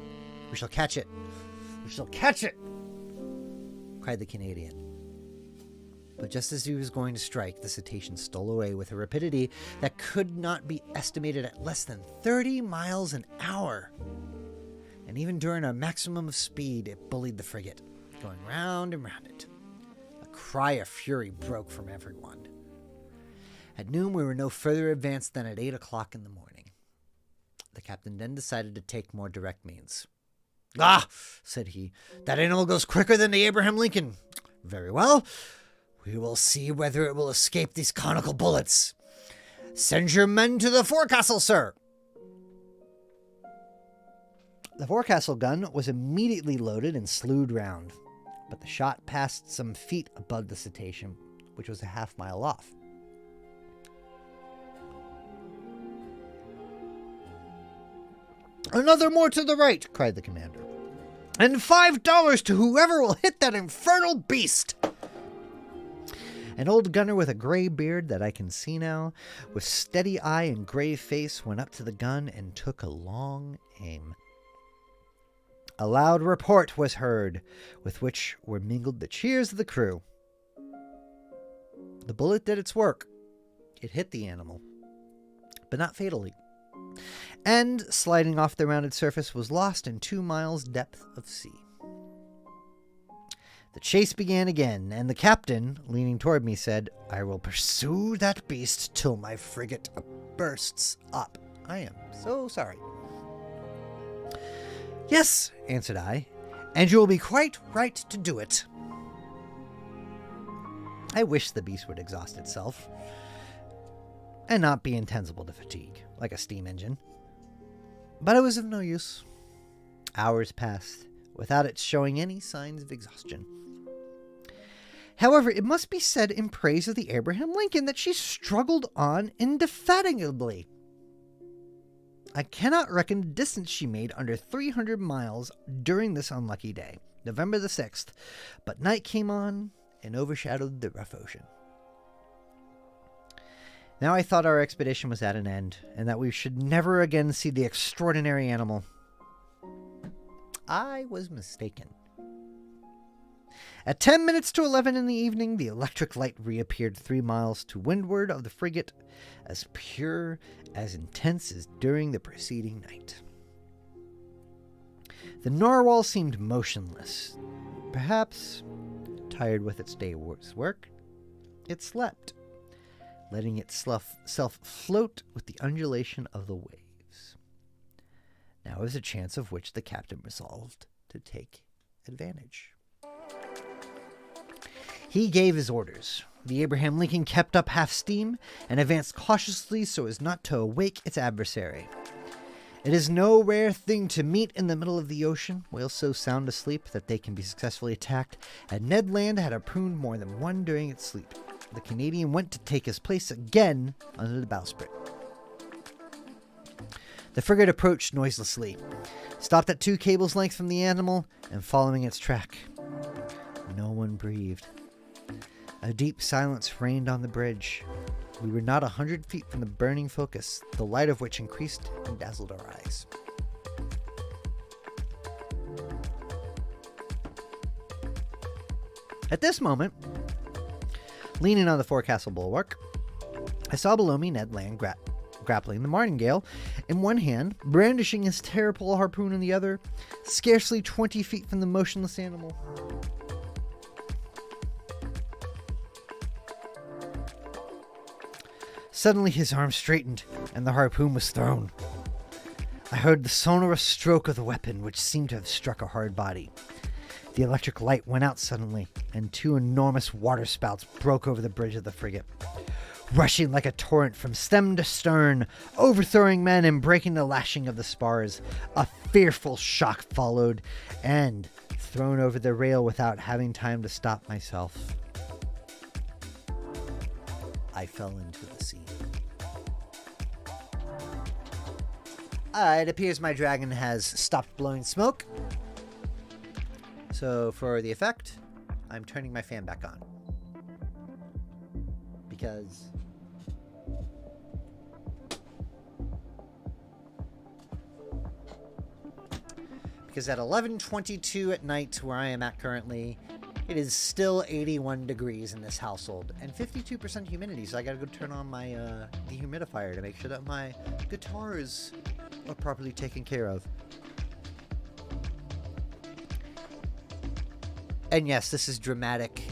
We shall catch it! We shall catch it! Cried the Canadian. But just as he was going to strike, the cetacean stole away with a rapidity that could not be estimated at less than 30 miles an hour. And even during our maximum of speed, it bullied the frigate, going round and round it. A cry of fury broke from everyone. At noon, we were no further advanced than at 8 o'clock in the morning. The captain then decided to take more direct means. Ah, said he, that animal goes quicker than the Abraham Lincoln. Very well. We will see whether it will escape these conical bullets. Send your men to the forecastle, sir. The forecastle gun was immediately loaded and slewed round, but the shot passed some feet above the cetacean, which was a half-mile off. Another more to the right, cried the commander. And $5 to whoever will hit that infernal beast. An old gunner with a gray beard that I can see now, with steady eye and grave face, went up to the gun and took a long aim. A loud report was heard, with which were mingled the cheers of the crew. The bullet did its work. It hit the animal, but not fatally, and, sliding off the rounded surface, was lost in 2 miles' depth of sea. The chase began again, and the captain, leaning toward me, said, I will pursue that beast till my frigate bursts up. I am so sorry. Yes, answered I, and you will be quite right to do it. I wish the beast would exhaust itself. and not be insensible to fatigue, like a steam engine. But it was of no use. Hours passed without it showing any signs of exhaustion. However, it must be said in praise of the Abraham Lincoln that she struggled on indefatigably. I cannot reckon the distance she made under 300 miles during this unlucky day, November the 6th, but night came on and overshadowed the rough ocean. Now I thought our expedition was at an end, and that we should never again see the extraordinary animal. I was mistaken. At 10 minutes to 11 in the evening, the electric light reappeared 3 miles to windward of the frigate, as pure, as intense as during the preceding night. The narwhal seemed motionless. Perhaps, tired with its day's work, it slept, letting itself float with the undulation of the waves. Now was a chance of which the captain resolved to take advantage. He gave his orders. The Abraham Lincoln kept up half steam and advanced cautiously so as not to awake its adversary. It is no rare thing to meet in the middle of the ocean whales so sound asleep that they can be successfully attacked, and Ned Land had harpooned more than one during its sleep. The Canadian went to take his place again under the bowsprit. The frigate approached noiselessly, stopped at 2 cables' length from the animal, and following its track. No one breathed. A deep silence reigned on the bridge. We were not 100 feet from the burning focus, the light of which increased and dazzled our eyes. At this moment, leaning on the forecastle bulwark, I saw below me Ned Land grappling the martingale in one hand, brandishing his terrible harpoon in the other, scarcely 20 feet from the motionless animal. Suddenly his arm straightened, and the harpoon was thrown. I heard the sonorous stroke of the weapon, which seemed to have struck a hard body. The electric light went out suddenly, and 2 enormous waterspouts broke over the bridge of the frigate, rushing like a torrent from stem to stern, overthrowing men and breaking the lashing of the spars. A fearful shock followed, and, thrown over the rail without having time to stop myself, I fell into the sea. It appears my dragon has stopped blowing smoke. So for the effect, I'm turning my fan back on. Because at 11:22 at night, where I am at currently, it is still 81 degrees in this household and 52% humidity, so I gotta go turn on my dehumidifier to make sure that my guitars are properly taken care of. And yes, this is dramatic.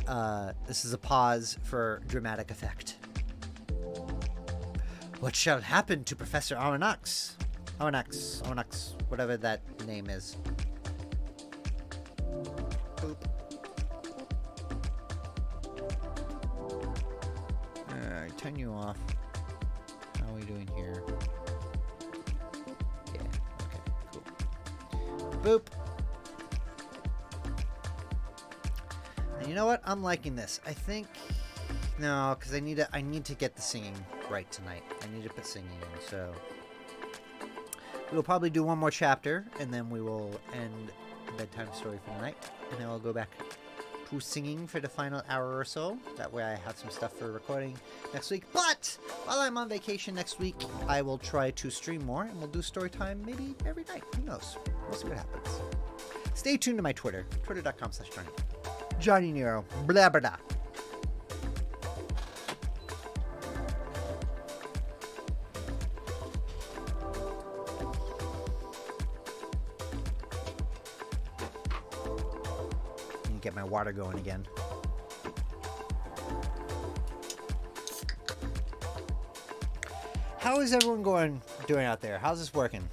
This is a pause for dramatic effect. What shall happen to Professor Aranax? Aranax, whatever that name is. Boop. Alright, turn you off. How are we doing here? Yeah, okay, cool. Boop. And you know what? I'm liking this. I think no, because I need to get the singing right tonight. I need to put singing in, so we'll probably do one more chapter, and then we will end the bedtime story for the night, and then we'll go back to singing for the final hour or so. That way I have some stuff for recording next week. But while I'm on vacation next week, I will try to stream more, and we'll do story time maybe every night. Who knows? We'll see what happens. Stay tuned to my Twitter, twitter.com/Johnny. Johnny Nero. Blah, blah, blah. Get my water going again. How is everyone doing out there? How's this working?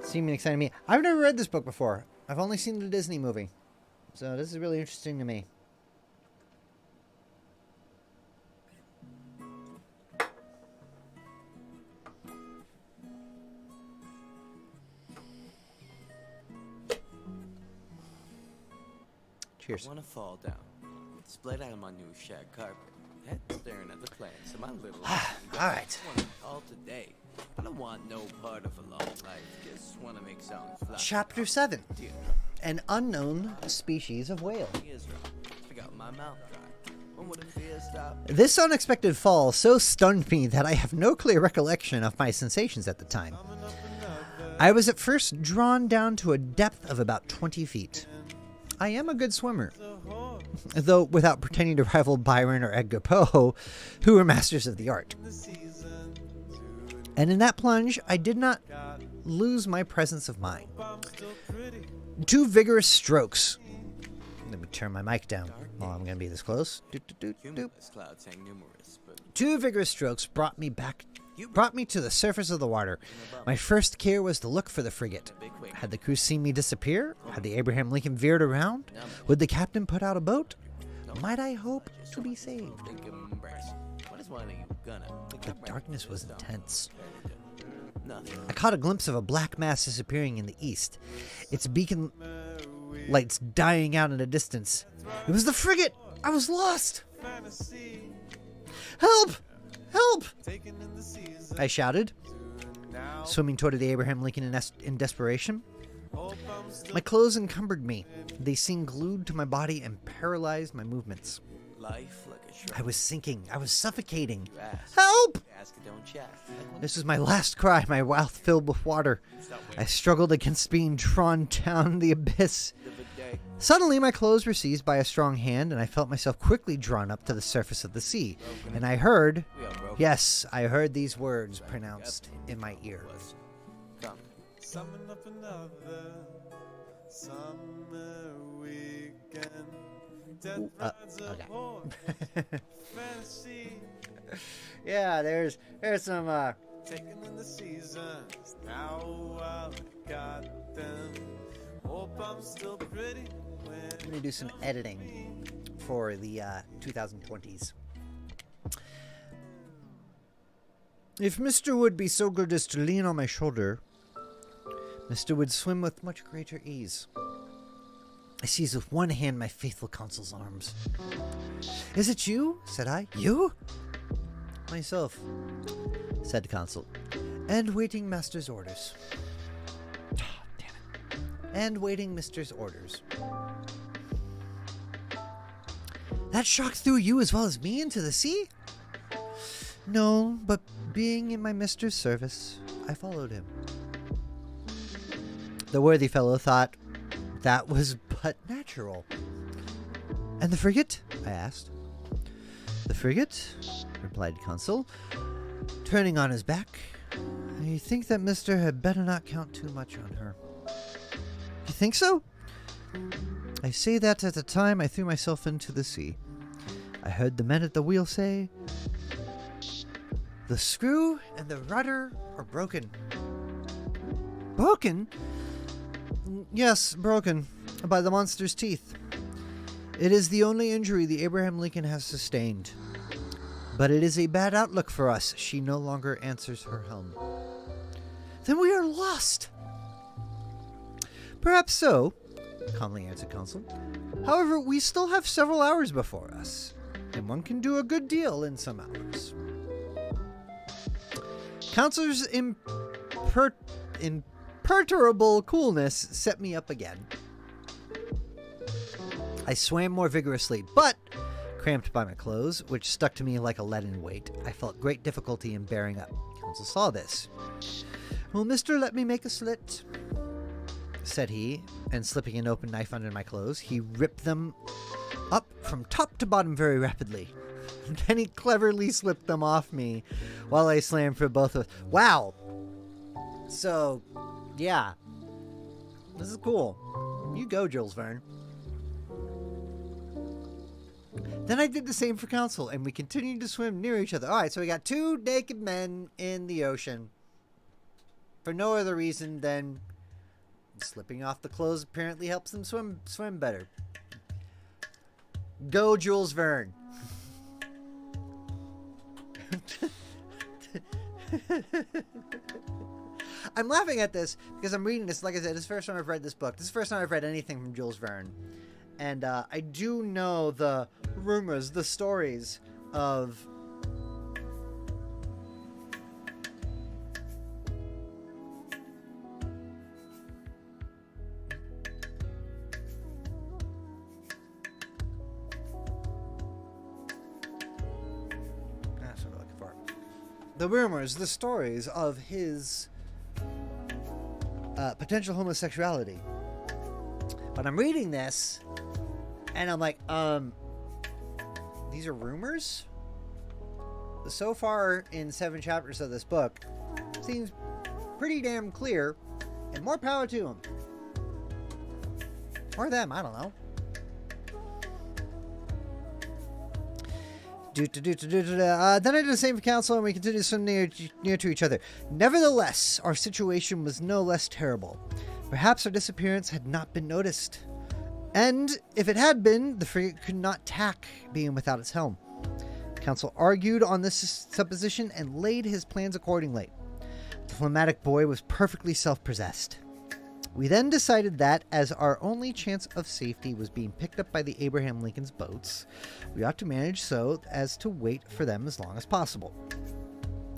Seeming exciting to me. I've never read this book before. I've only seen the Disney movie. So this is really interesting to me. Cheers. I wanna fall down, split out my new shag carpet, head staring at the plants in my little All right. all today. I don't want no part of a long life, just wanna make sounds fly. Chapter 7. Teardrop, An unknown species of whale. teardrop, I got my mouth dry. When would the fear stop? This unexpected fall so stunned me that I have no clear recollection of my sensations at the time. I was at first drawn down to a depth of about 20 feet. I am a good swimmer, though without pretending to rival Byron or Edgar Poe, who were masters of the art. And in that plunge, I did not lose my presence of mind. 2 vigorous strokes. Let me turn my mic down. Oh, I'm going to be this close. Cumulus clouds hang numerous, but 2 vigorous strokes brought me to the surface of the water. My first care was to look for the frigate. Had the crew seen me disappear? Had the Abraham Lincoln veered around? Would the captain put out a boat? Might I hope to be saved? think of embrace. What is one of you gonna? The darkness was intense. Nothing. I caught a glimpse of a black mass disappearing in the east, its beacon lights dying out in the distance. It was the frigate! I was lost! Help! Help! I shouted, swimming toward the Abraham Lincoln in desperation. My clothes encumbered me. They seemed glued to my body and paralyzed my movements. Life like a shrub. I was sinking. I was suffocating. You ask. Help! Ask it, don't check. This was my last cry, my mouth filled with water. I struggled against being drawn down the abyss. Suddenly, my clothes were seized by a strong hand, and I felt myself quickly drawn up to the surface of the sea. And I heard, yes, I heard these words pronounced in my ear. Come. Summon up another summer weekend. Death rides okay. aboard fantasy. Yeah, there's some, Taking in the seasons. Now I've got them. Hope I'm still pretty when I'm going to do some editing for the 2020s. If Mr. Would be so good as to lean on my shoulder, Mr. Would swim with much greater ease. I seized with one hand my faithful consul's arms. Is it you? Said I. You? Myself, said the consul. And waiting master's orders. Damn it. And waiting mister's orders. That shock threw you as well as me into the sea? No, but being in my mister's service, I followed him. The worthy fellow thought that was but natural. And the frigate? I asked. The frigate? Replied Consul, turning on his back. I think that Mister had better not count too much on her. You think so? I say that at the time I threw myself into the sea. I heard the men at the wheel say, the screw and the rudder are broken. Broken? Yes, broken. By the monster's teeth. It is the only injury the Abraham Lincoln has sustained. But it is a bad outlook for us. She no longer answers her helm. Then we are lost. Perhaps so, calmly answered Consul. However, we still have several hours before us, and one can do a good deal in some hours. Consul's imperturbable coolness set me up again. I swam more vigorously, but, cramped by my clothes, which stuck to me like a leaden weight, I felt great difficulty in bearing up. Consul saw this. Will Mister let me make a slit? Said he, and slipping an open knife under my clothes, he ripped them up from top to bottom very rapidly. Then he cleverly slipped them off me while I slammed for both of us. Wow! So, yeah. This is cool. You go, Jules Verne. Then I did the same for Consul, and we continued to swim near each other. Alright, so we got 2 naked men in the ocean. For no other reason than slipping off the clothes apparently helps them swim better. Go, Jules Verne. I'm laughing at this because I'm reading this. Like I said, this is the first time I've read this book. This is the first time I've read anything from Jules Verne. And I do know the rumors, the stories of that's what I'm looking for. The rumors, the stories of his potential homosexuality. But I'm reading this, and I'm like, these are rumors? So far in 7 chapters of this book, seems pretty damn clear, and more power to them. Or them, I don't know. Then I did the same for council, and we continued to swim near to each other. Nevertheless, our situation was no less terrible. Perhaps our disappearance had not been noticed. And if it had been, the frigate could not tack, being without its helm. Council argued on this supposition and laid his plans accordingly. The phlegmatic boy was perfectly self-possessed. We then decided that, as our only chance of safety was being picked up by the Abraham Lincoln's boats, we ought to manage so as to wait for them as long as possible.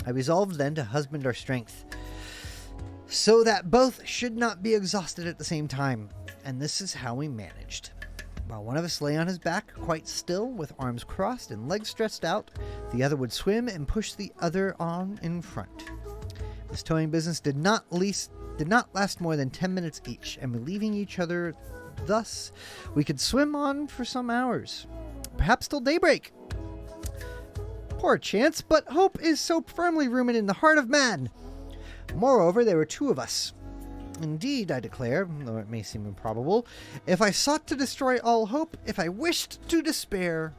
I resolved then to husband our strength, so that both should not be exhausted at the same time, and this is how we managed. While one of us lay on his back, quite still, with arms crossed and legs stretched out, the other would swim and push the other on in front. This towing business did not last more than 10 minutes each, and relieving each other thus, we could swim on for some hours, perhaps till daybreak. Poor chance, but hope is so firmly rooted in the heart of man. Moreover, there were 2 of us. Indeed, I declare, though it may seem improbable, if I sought to destroy all hope, if I wished to despair,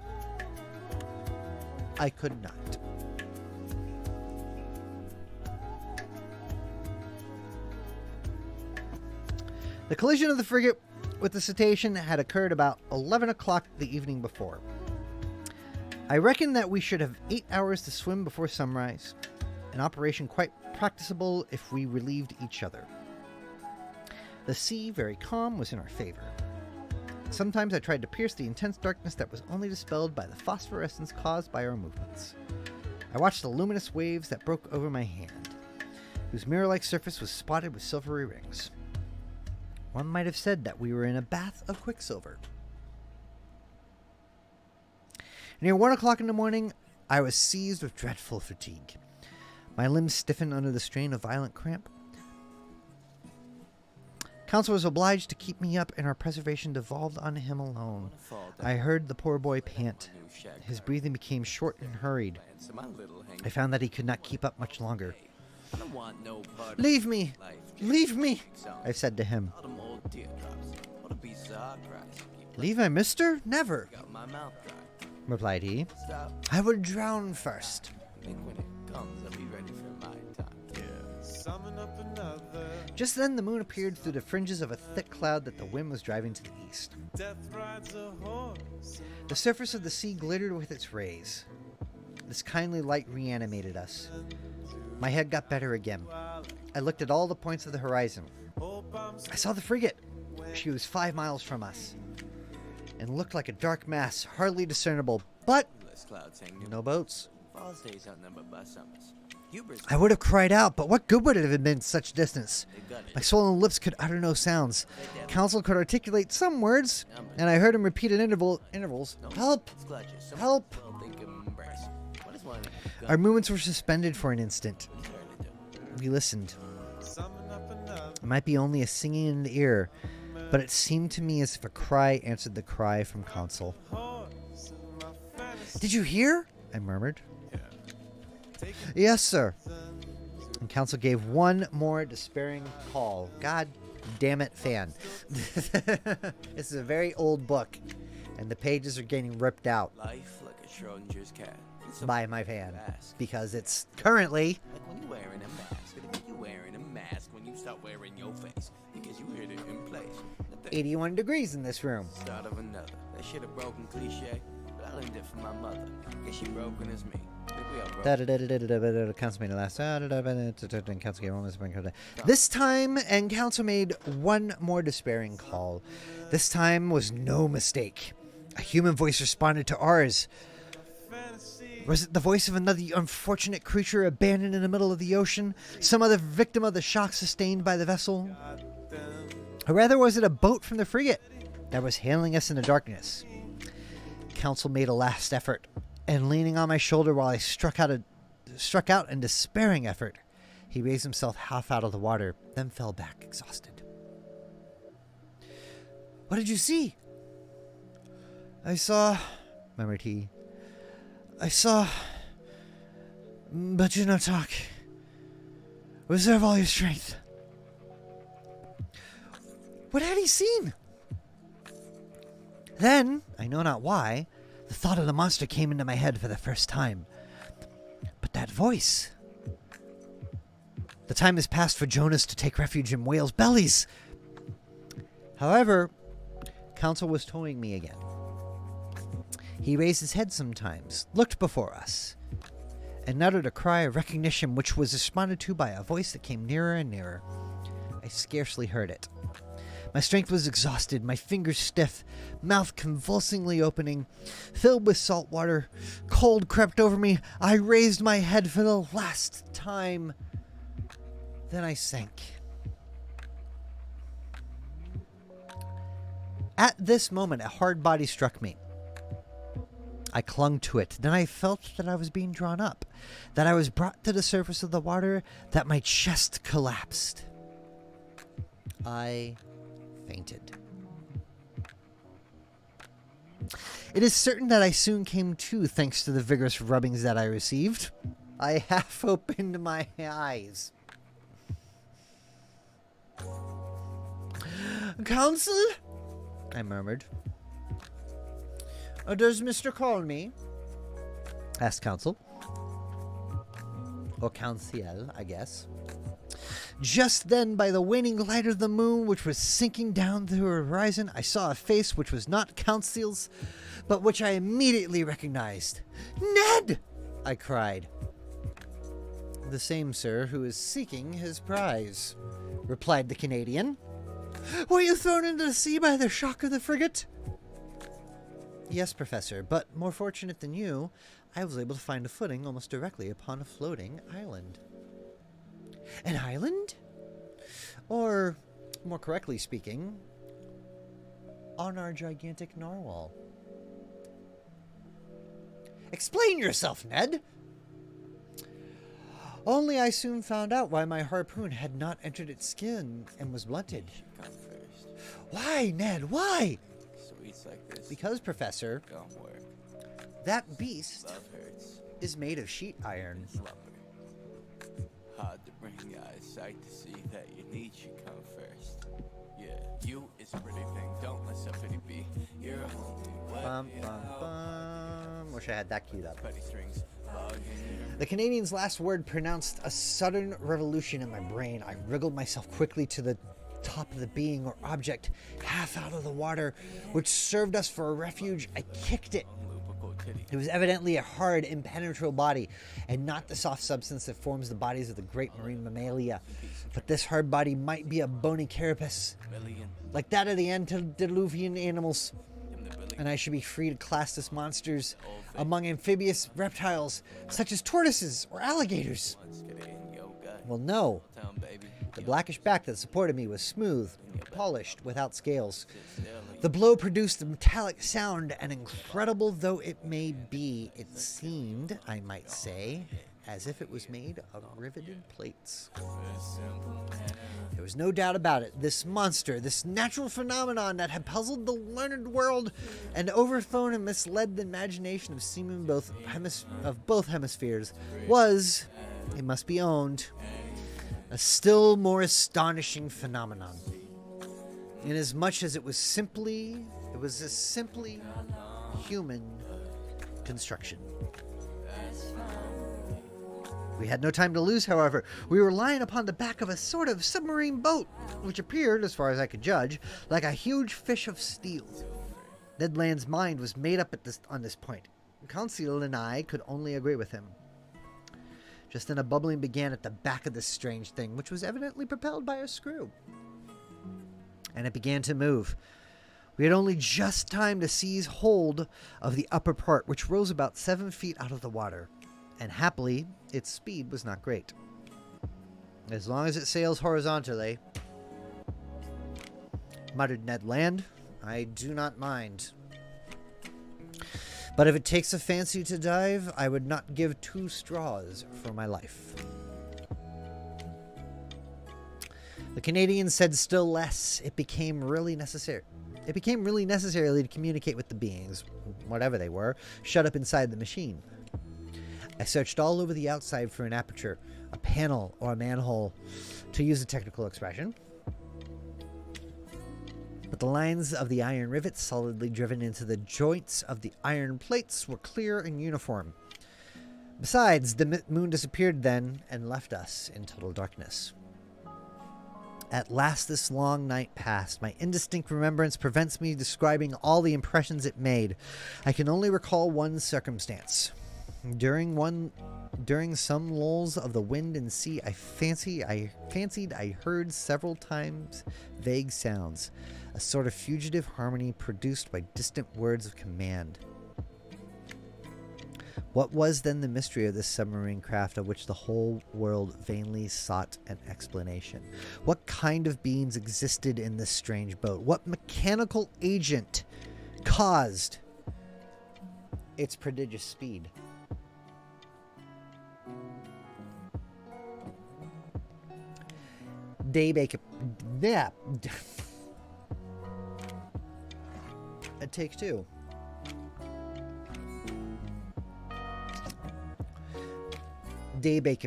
I could not. The collision of the frigate with the cetacean had occurred about 11 o'clock the evening before. I reckon that we should have 8 hours to swim before sunrise, an operation quite practicable if we relieved each other. The sea, very calm, was in our favor. Sometimes I tried to pierce the intense darkness that was only dispelled by the phosphorescence caused by our movements. I watched the luminous waves that broke over my hand, whose mirror-like surface was spotted with silvery rings. One might have said that we were in a bath of quicksilver. Near 1 o'clock in the morning, I was seized with dreadful fatigue. My limbs stiffened under the strain of violent cramp. Council was obliged to keep me up, and our preservation devolved on him alone. I heard the poor boy pant. His breathing became short and hurried. I found that he could not keep up much longer. "Leave me! Leave me!" I said to him. "Leave I, mister? Never," replied he. "I would drown first." Just then the moon appeared through the fringes of a thick cloud that the wind was driving to the east. The surface of the sea glittered with its rays. This kindly light reanimated us. My head got better again. I looked at all the points of the horizon. I saw the frigate. She was 5 miles from us, and looked like a dark mass, hardly discernible, but no boats. I would have cried out, but what good would it have been such distance? My swollen lips could utter no sounds. Counsel could articulate some words, and I heard him repeat at intervals, "Help! Help!" Our movements were suspended for an instant. We listened. It might be only a singing in the ear, but it seemed to me as if a cry answered the cry from Counsel. "Did you hear?" I murmured. "Yes, sir." And Counsel gave one more despairing call. God damn it, fan. This is a very old book, and the pages are getting ripped out Life like a Schrodinger's cat. by my fan, because it's currently Like when you're wearing a mask, and if you're wearing a mask when you start wearing your face, because you hit it in place. 81 degrees in this room. Start of another. That shit a broken cliche, but I learned it from my mother. Guess she broken as me. But Council made a last. Council gave almost. This time, and Council made one more despairing call. This time was no mistake. A human voice responded to ours. Was it the voice of another unfortunate creature abandoned in the middle of the ocean? Some other victim of the shock sustained by the vessel? Or rather, was it a boat from the frigate that was hailing us in the darkness? Council made a last effort, and leaning on my shoulder while I struck out in despairing effort, he raised himself half out of the water, then fell back exhausted. What did you see? I saw, murmured he. I saw, but do not talk. Reserve all your strength. What had he seen? Then, I know not why, the thought of the monster came into my head for the first time. But that voice. The time has passed for Jonas to take refuge in whales' bellies. However, Council was towing me again. He raised his head sometimes, looked before us, and uttered a cry of recognition which was responded to by a voice that came nearer and nearer. I scarcely heard it. My strength was exhausted, my fingers stiff, mouth convulsingly opening, filled with salt water. Cold crept over me. I raised my head for the last time. Then I sank. At this moment, a hard body struck me. I clung to it. Then I felt that I was being drawn up, that I was brought to the surface of the water, that my chest collapsed. I fainted. It is certain that I soon came to, thanks to the vigorous rubbings that I received. I half opened my eyes. Council? I murmured. Does Mr. call me? Asked Council. Or Counciel, I guess. Just then, by the waning light of the moon, which was sinking down the horizon, I saw a face which was not Council's, but which I immediately recognized. Ned! I cried. The same, sir, who is seeking his prize, replied the Canadian. Were you thrown into the sea by the shock of the frigate? Yes, Professor, but more fortunate than you, I was able to find a footing almost directly upon a floating island. An island? Or, more correctly speaking, on our gigantic narwhal. Explain yourself, Ned! Only I soon found out why my harpoon had not entered its skin and was blunted. Come first. Why, Ned? Why? Sweets like this Because, Professor, don't work. that beast Love hurts. is made of sheet iron. Slumber. Hard to bring your eyesight to see that your need should come first. Yeah, you is a pretty thing. Don't let somebody be. You're a homie. Bum, bum, bum. Wish I had that queued up. Putty strings. The Canadian's last word pronounced a sudden revolution in my brain. I wriggled myself quickly to the top of the being or object, half out of the water, which served us for a refuge. I kicked it. It was evidently a hard, impenetrable body, and not the soft substance that forms the bodies of the great marine mammalia. But this hard body might be a bony carapace, like that of the antediluvian animals. And I should be free to class this monsters among amphibious reptiles, such as tortoises or alligators. Well, no. The blackish back that supported me was smooth, polished, without scales. The blow produced a metallic sound, and incredible though it may be, it seemed, I might say, as if it was made of riveted plates. There was no doubt about it. This monster, this natural phenomenon that had puzzled the learned world and overthrown and misled the imagination of seamen of both hemispheres, was, it must be owned, a still more astonishing phenomenon. Inasmuch as it was a simply human construction. We had no time to lose, however. We were lying upon the back of a sort of submarine boat, which appeared, as far as I could judge, like a huge fish of steel. Ned Land's mind was made up on this point. Conseil and I could only agree with him. Just then a bubbling began at the back of this strange thing, which was evidently propelled by a screw. And it began to move. We had only just time to seize hold of the upper part, which rose about 7 feet out of the water. And happily, its speed was not great. As long as it sails horizontally, muttered Ned Land, I do not mind. But if it takes a fancy to dive, I would not give 2 straws for my life. The Canadian said still less. It became really necessary to communicate with the beings, whatever they were, shut up inside the machine. I searched all over the outside for an aperture, a panel, or a manhole, to use a technical expression. But the lines of the iron rivets solidly driven into the joints of the iron plates were clear and uniform. Besides, the moon disappeared then and left us in total darkness. At last this long night passed. My indistinct remembrance prevents me describing all the impressions it made. I can only recall one circumstance. During some lulls of the wind and sea, I fancied I heard several times vague sounds, a sort of fugitive harmony produced by distant words of command. What was then the mystery of this submarine craft of which the whole world vainly sought an explanation? What kind of beings existed in this strange boat? What mechanical agent caused its prodigious speed? Yeah. It takes 2. Daybreak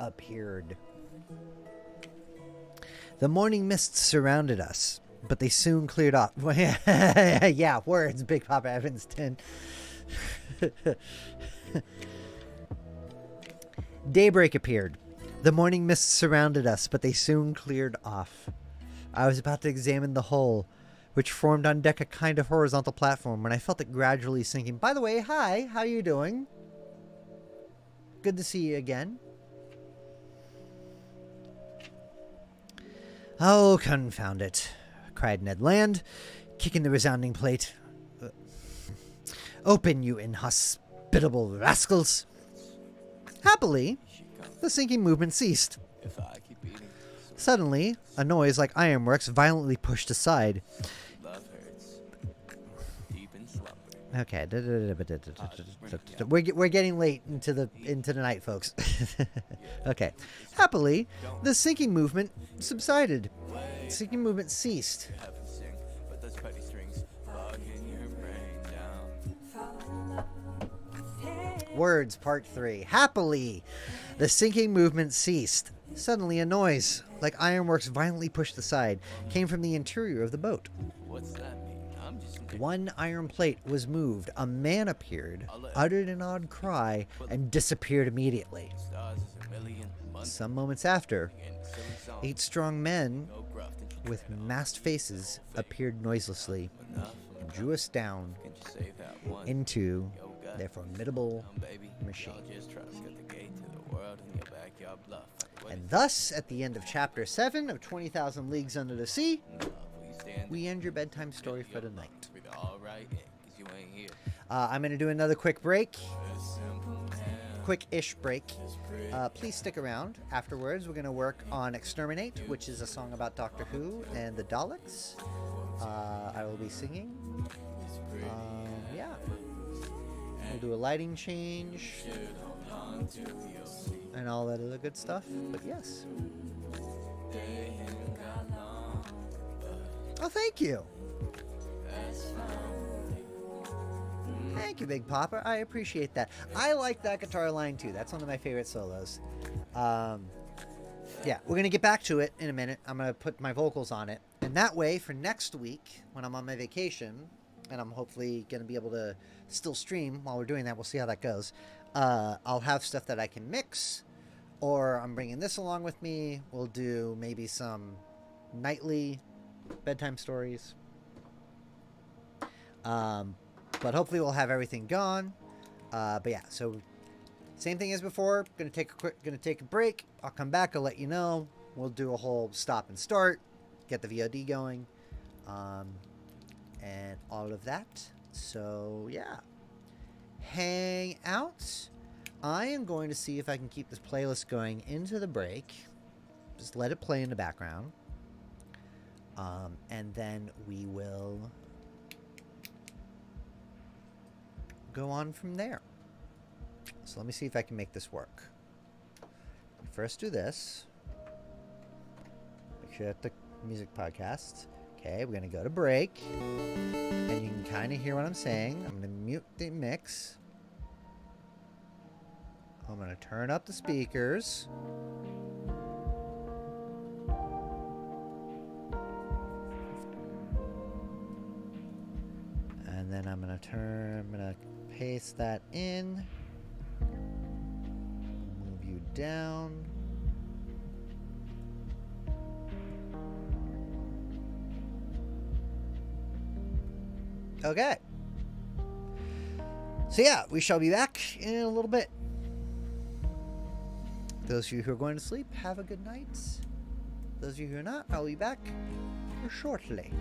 appeared. The morning mists surrounded us, but they soon cleared off. Yeah, words, Big Papa Evanston. Daybreak appeared. The morning mists surrounded us, but they soon cleared off. I was about to examine the hull, which formed on deck a kind of horizontal platform, when I felt it gradually sinking. By the way, hi, how you doing? Good to see you again. Oh, confound it, cried Ned Land, kicking the resounding plate. Open, you inhospitable rascals! Happily, the sinking movement ceased. Suddenly, a noise like ironworks violently pushed aside. Okay, we're getting late into the night, folks. Okay, happily, the sinking movement subsided. Sinking movement ceased. Words, part 3. Happily, the sinking movement ceased. Suddenly, a noise, like ironworks violently pushed aside, came from the interior of the boat. What's that mean? I'm just One iron plate was moved. A man appeared, uttered an odd cry, and disappeared immediately. stars is a million months Some moments after, and silly song. 8 strong men No gruff, did you with masked faces appeared noiselessly enough? and drew us down Can you say that one? into Yo, God, their formidable baby. machine. Y'all just trust. Got the gate to the world in your backyard bluff. And thus, at the end of Chapter 7 of 20,000 Leagues Under the Sea, we end your bedtime story for the night. I'm going to do another quick break. Quick-ish break. Please stick around. Afterwards, we're going to work on Exterminate, which is a song about Doctor Who and the Daleks. I will be singing. Yeah. We'll do a lighting change and all that other good stuff. But yes. Oh, thank you. Thank you, Big Papa. I appreciate that. I like that guitar line too. That's one of my favorite solos. Yeah, we're going to get back to it in a minute. I'm going to put my vocals on it. And that way, for next week, when I'm on my vacation, and I'm hopefully going to be able to still stream while we're doing that, we'll see how that goes. I'll have stuff that I can mix, or I'm bringing this along with me. We'll do maybe some nightly bedtime stories. But hopefully we'll have everything gone. But yeah, so same thing as before. Gonna take a break. I'll come back. I'll let you know. We'll do a whole stop and start, get the VOD going, and all of that. So yeah, hang out. I am going to see if I can keep this playlist going into the break. Just let it play in the background. And then we will go on from there. So let me see if I can make this work. First do this. Make sure that the music podcast. Okay, we're going to go to break. And you can kind of hear what I'm saying. I'm going to mute the mix. I'm going to turn up the speakers. And then I'm going to paste that in. Move you down. Okay. So yeah, we shall be back in a little bit. Those of you who are going to sleep, have a good night. Those of you who are not, I'll be back shortly.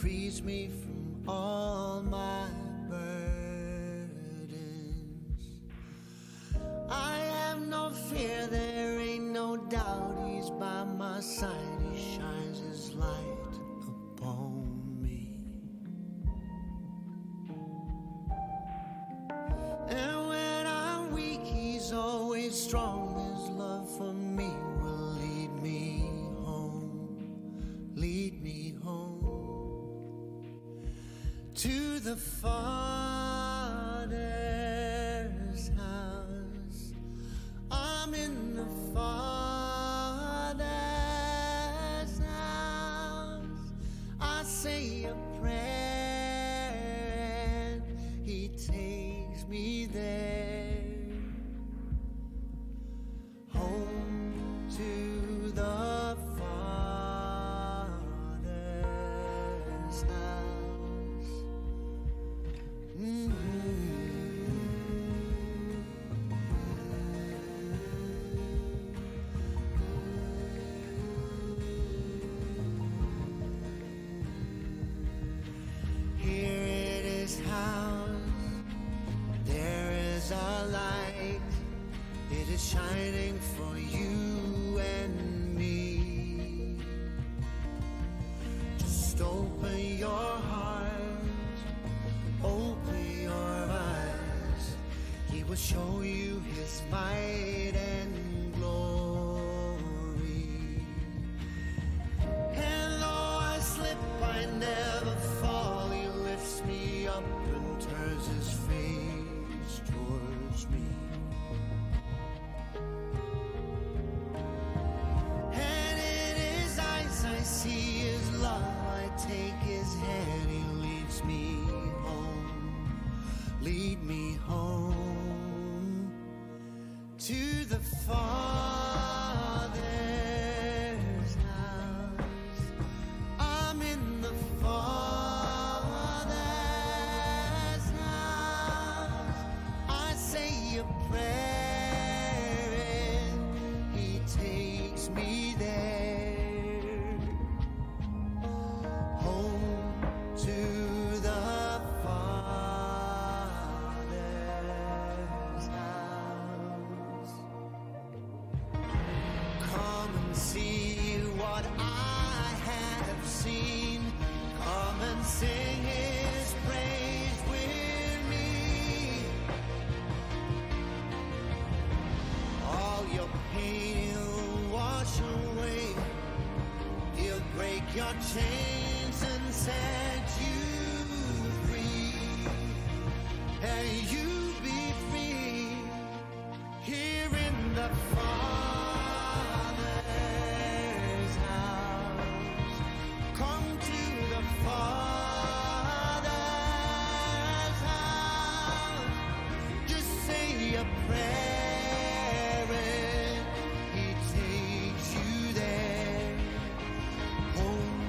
frees me from all my burdens. I have no fear, there ain't no doubt. He's by my side, he shines his light upon me. And when I'm weak, he's always strong. His love for me will lead me home, lead me home to the Father's house. I'm in the Father's house. I say a prayer and he takes me there, home to the Father's house. Here it is housed, there is a light, it is shining for you and me. Just open your heart, open your eyes, he will show you his might and glory. And though I slip, I never fall, he lifts me up and turns his face towards me. And in his eyes I see his love, I take his hand, he leads me home, lead me home to the Father's house. I'm in the Father's house. I say a prayer and he takes me there, home to the Father's house. Come and see what I have seen. Come and sing his praise with me. All your pain he'll wash away. He'll break your chains and set you free. And you be free here in the Father's house. Come to the Father's house. Just say a prayer and he takes you there, home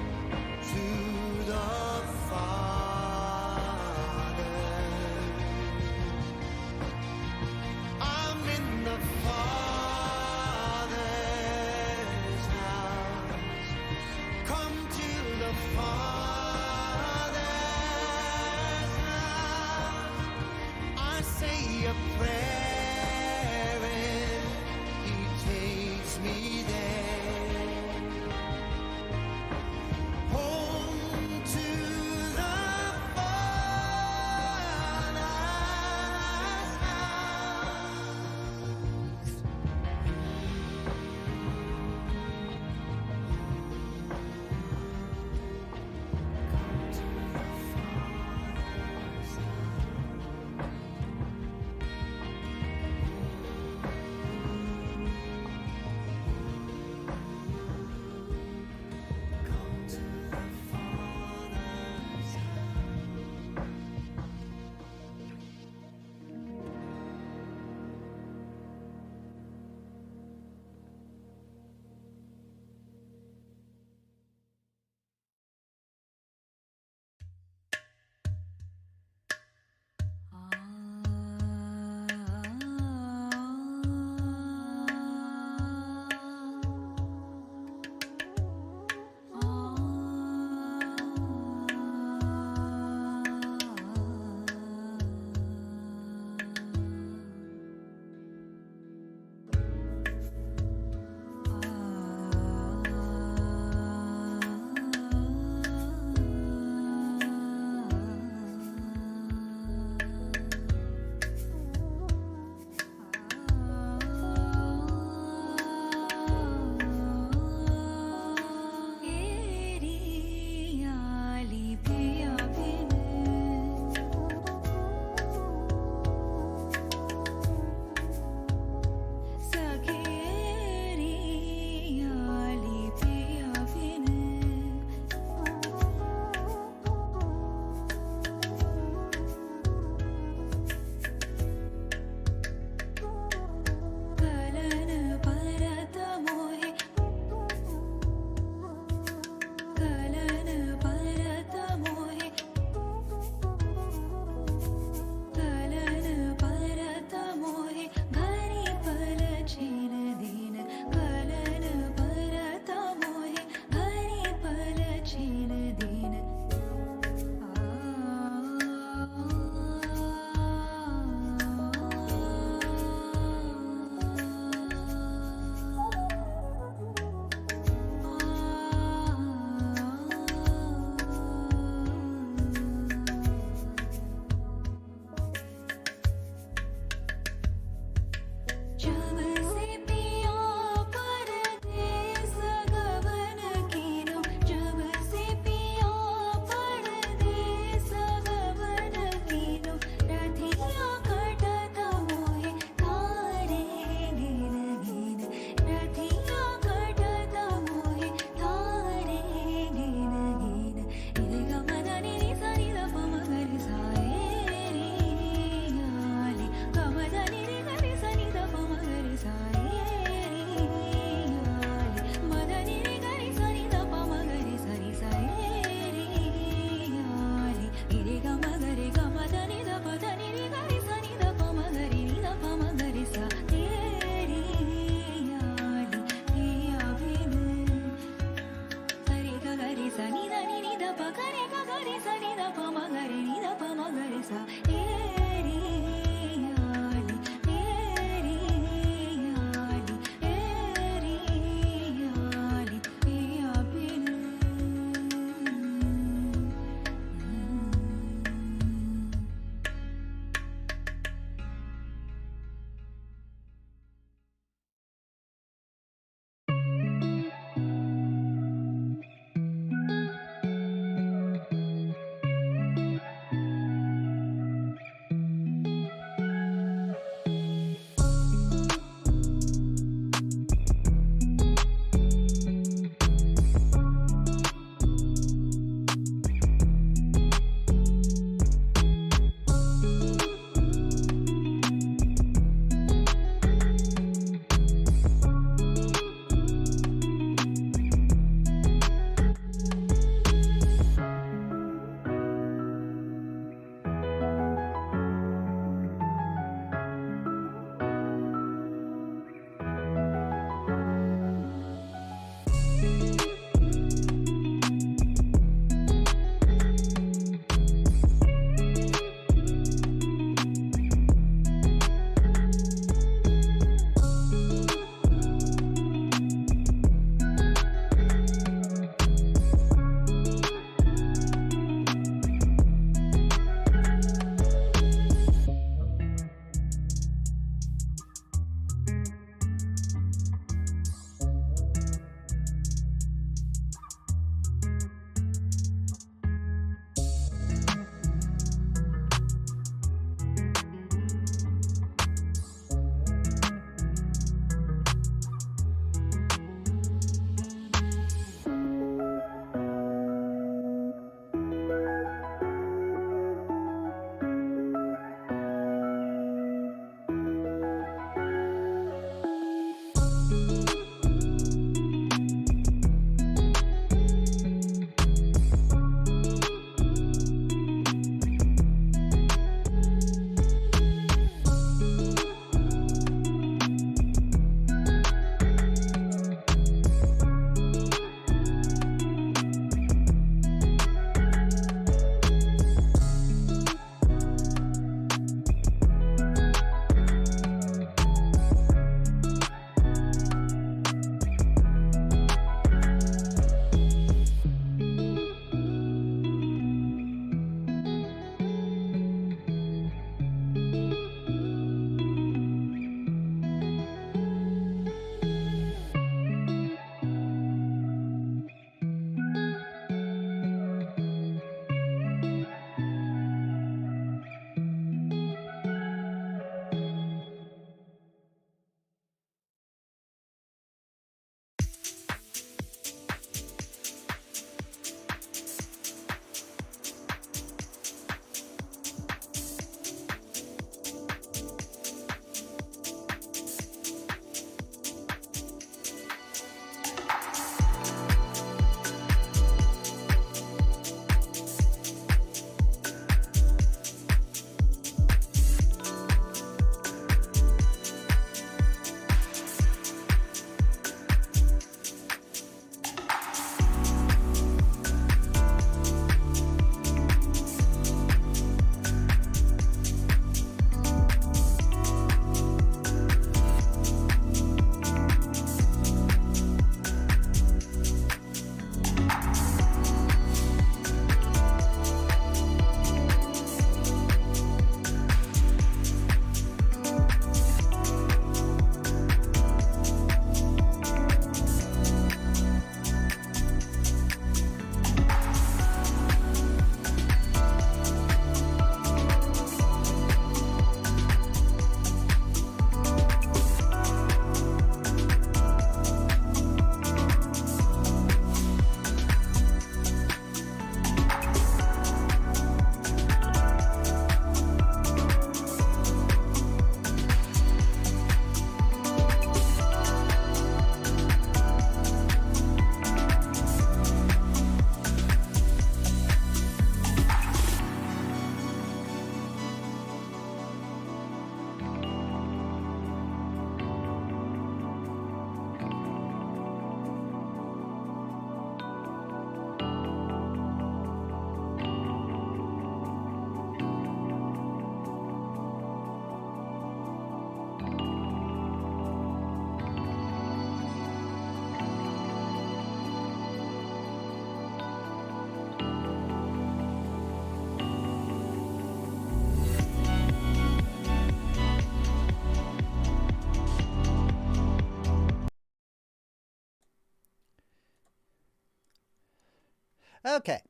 Okay.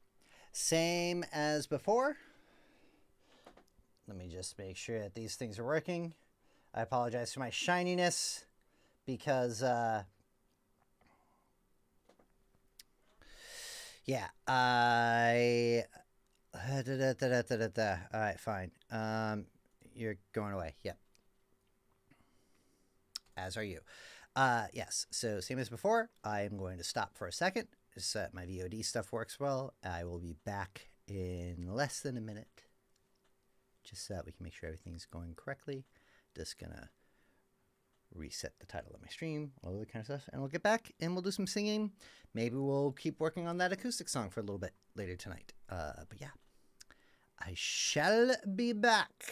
Same as before. Let me just make sure that these things are working. I apologize for my shininess because, yeah, I... All right, fine. You're going away. Yep. As are you. Yes, so same as before, I am going to stop for a second so that my VOD stuff works well. I will be back in less than a minute, just so that we can make sure everything's going correctly. Just gonna reset the title of my stream, all of that kind of stuff, and we'll get back and we'll do some singing. Maybe we'll keep working on that acoustic song for a little bit later tonight. But yeah, I shall be back.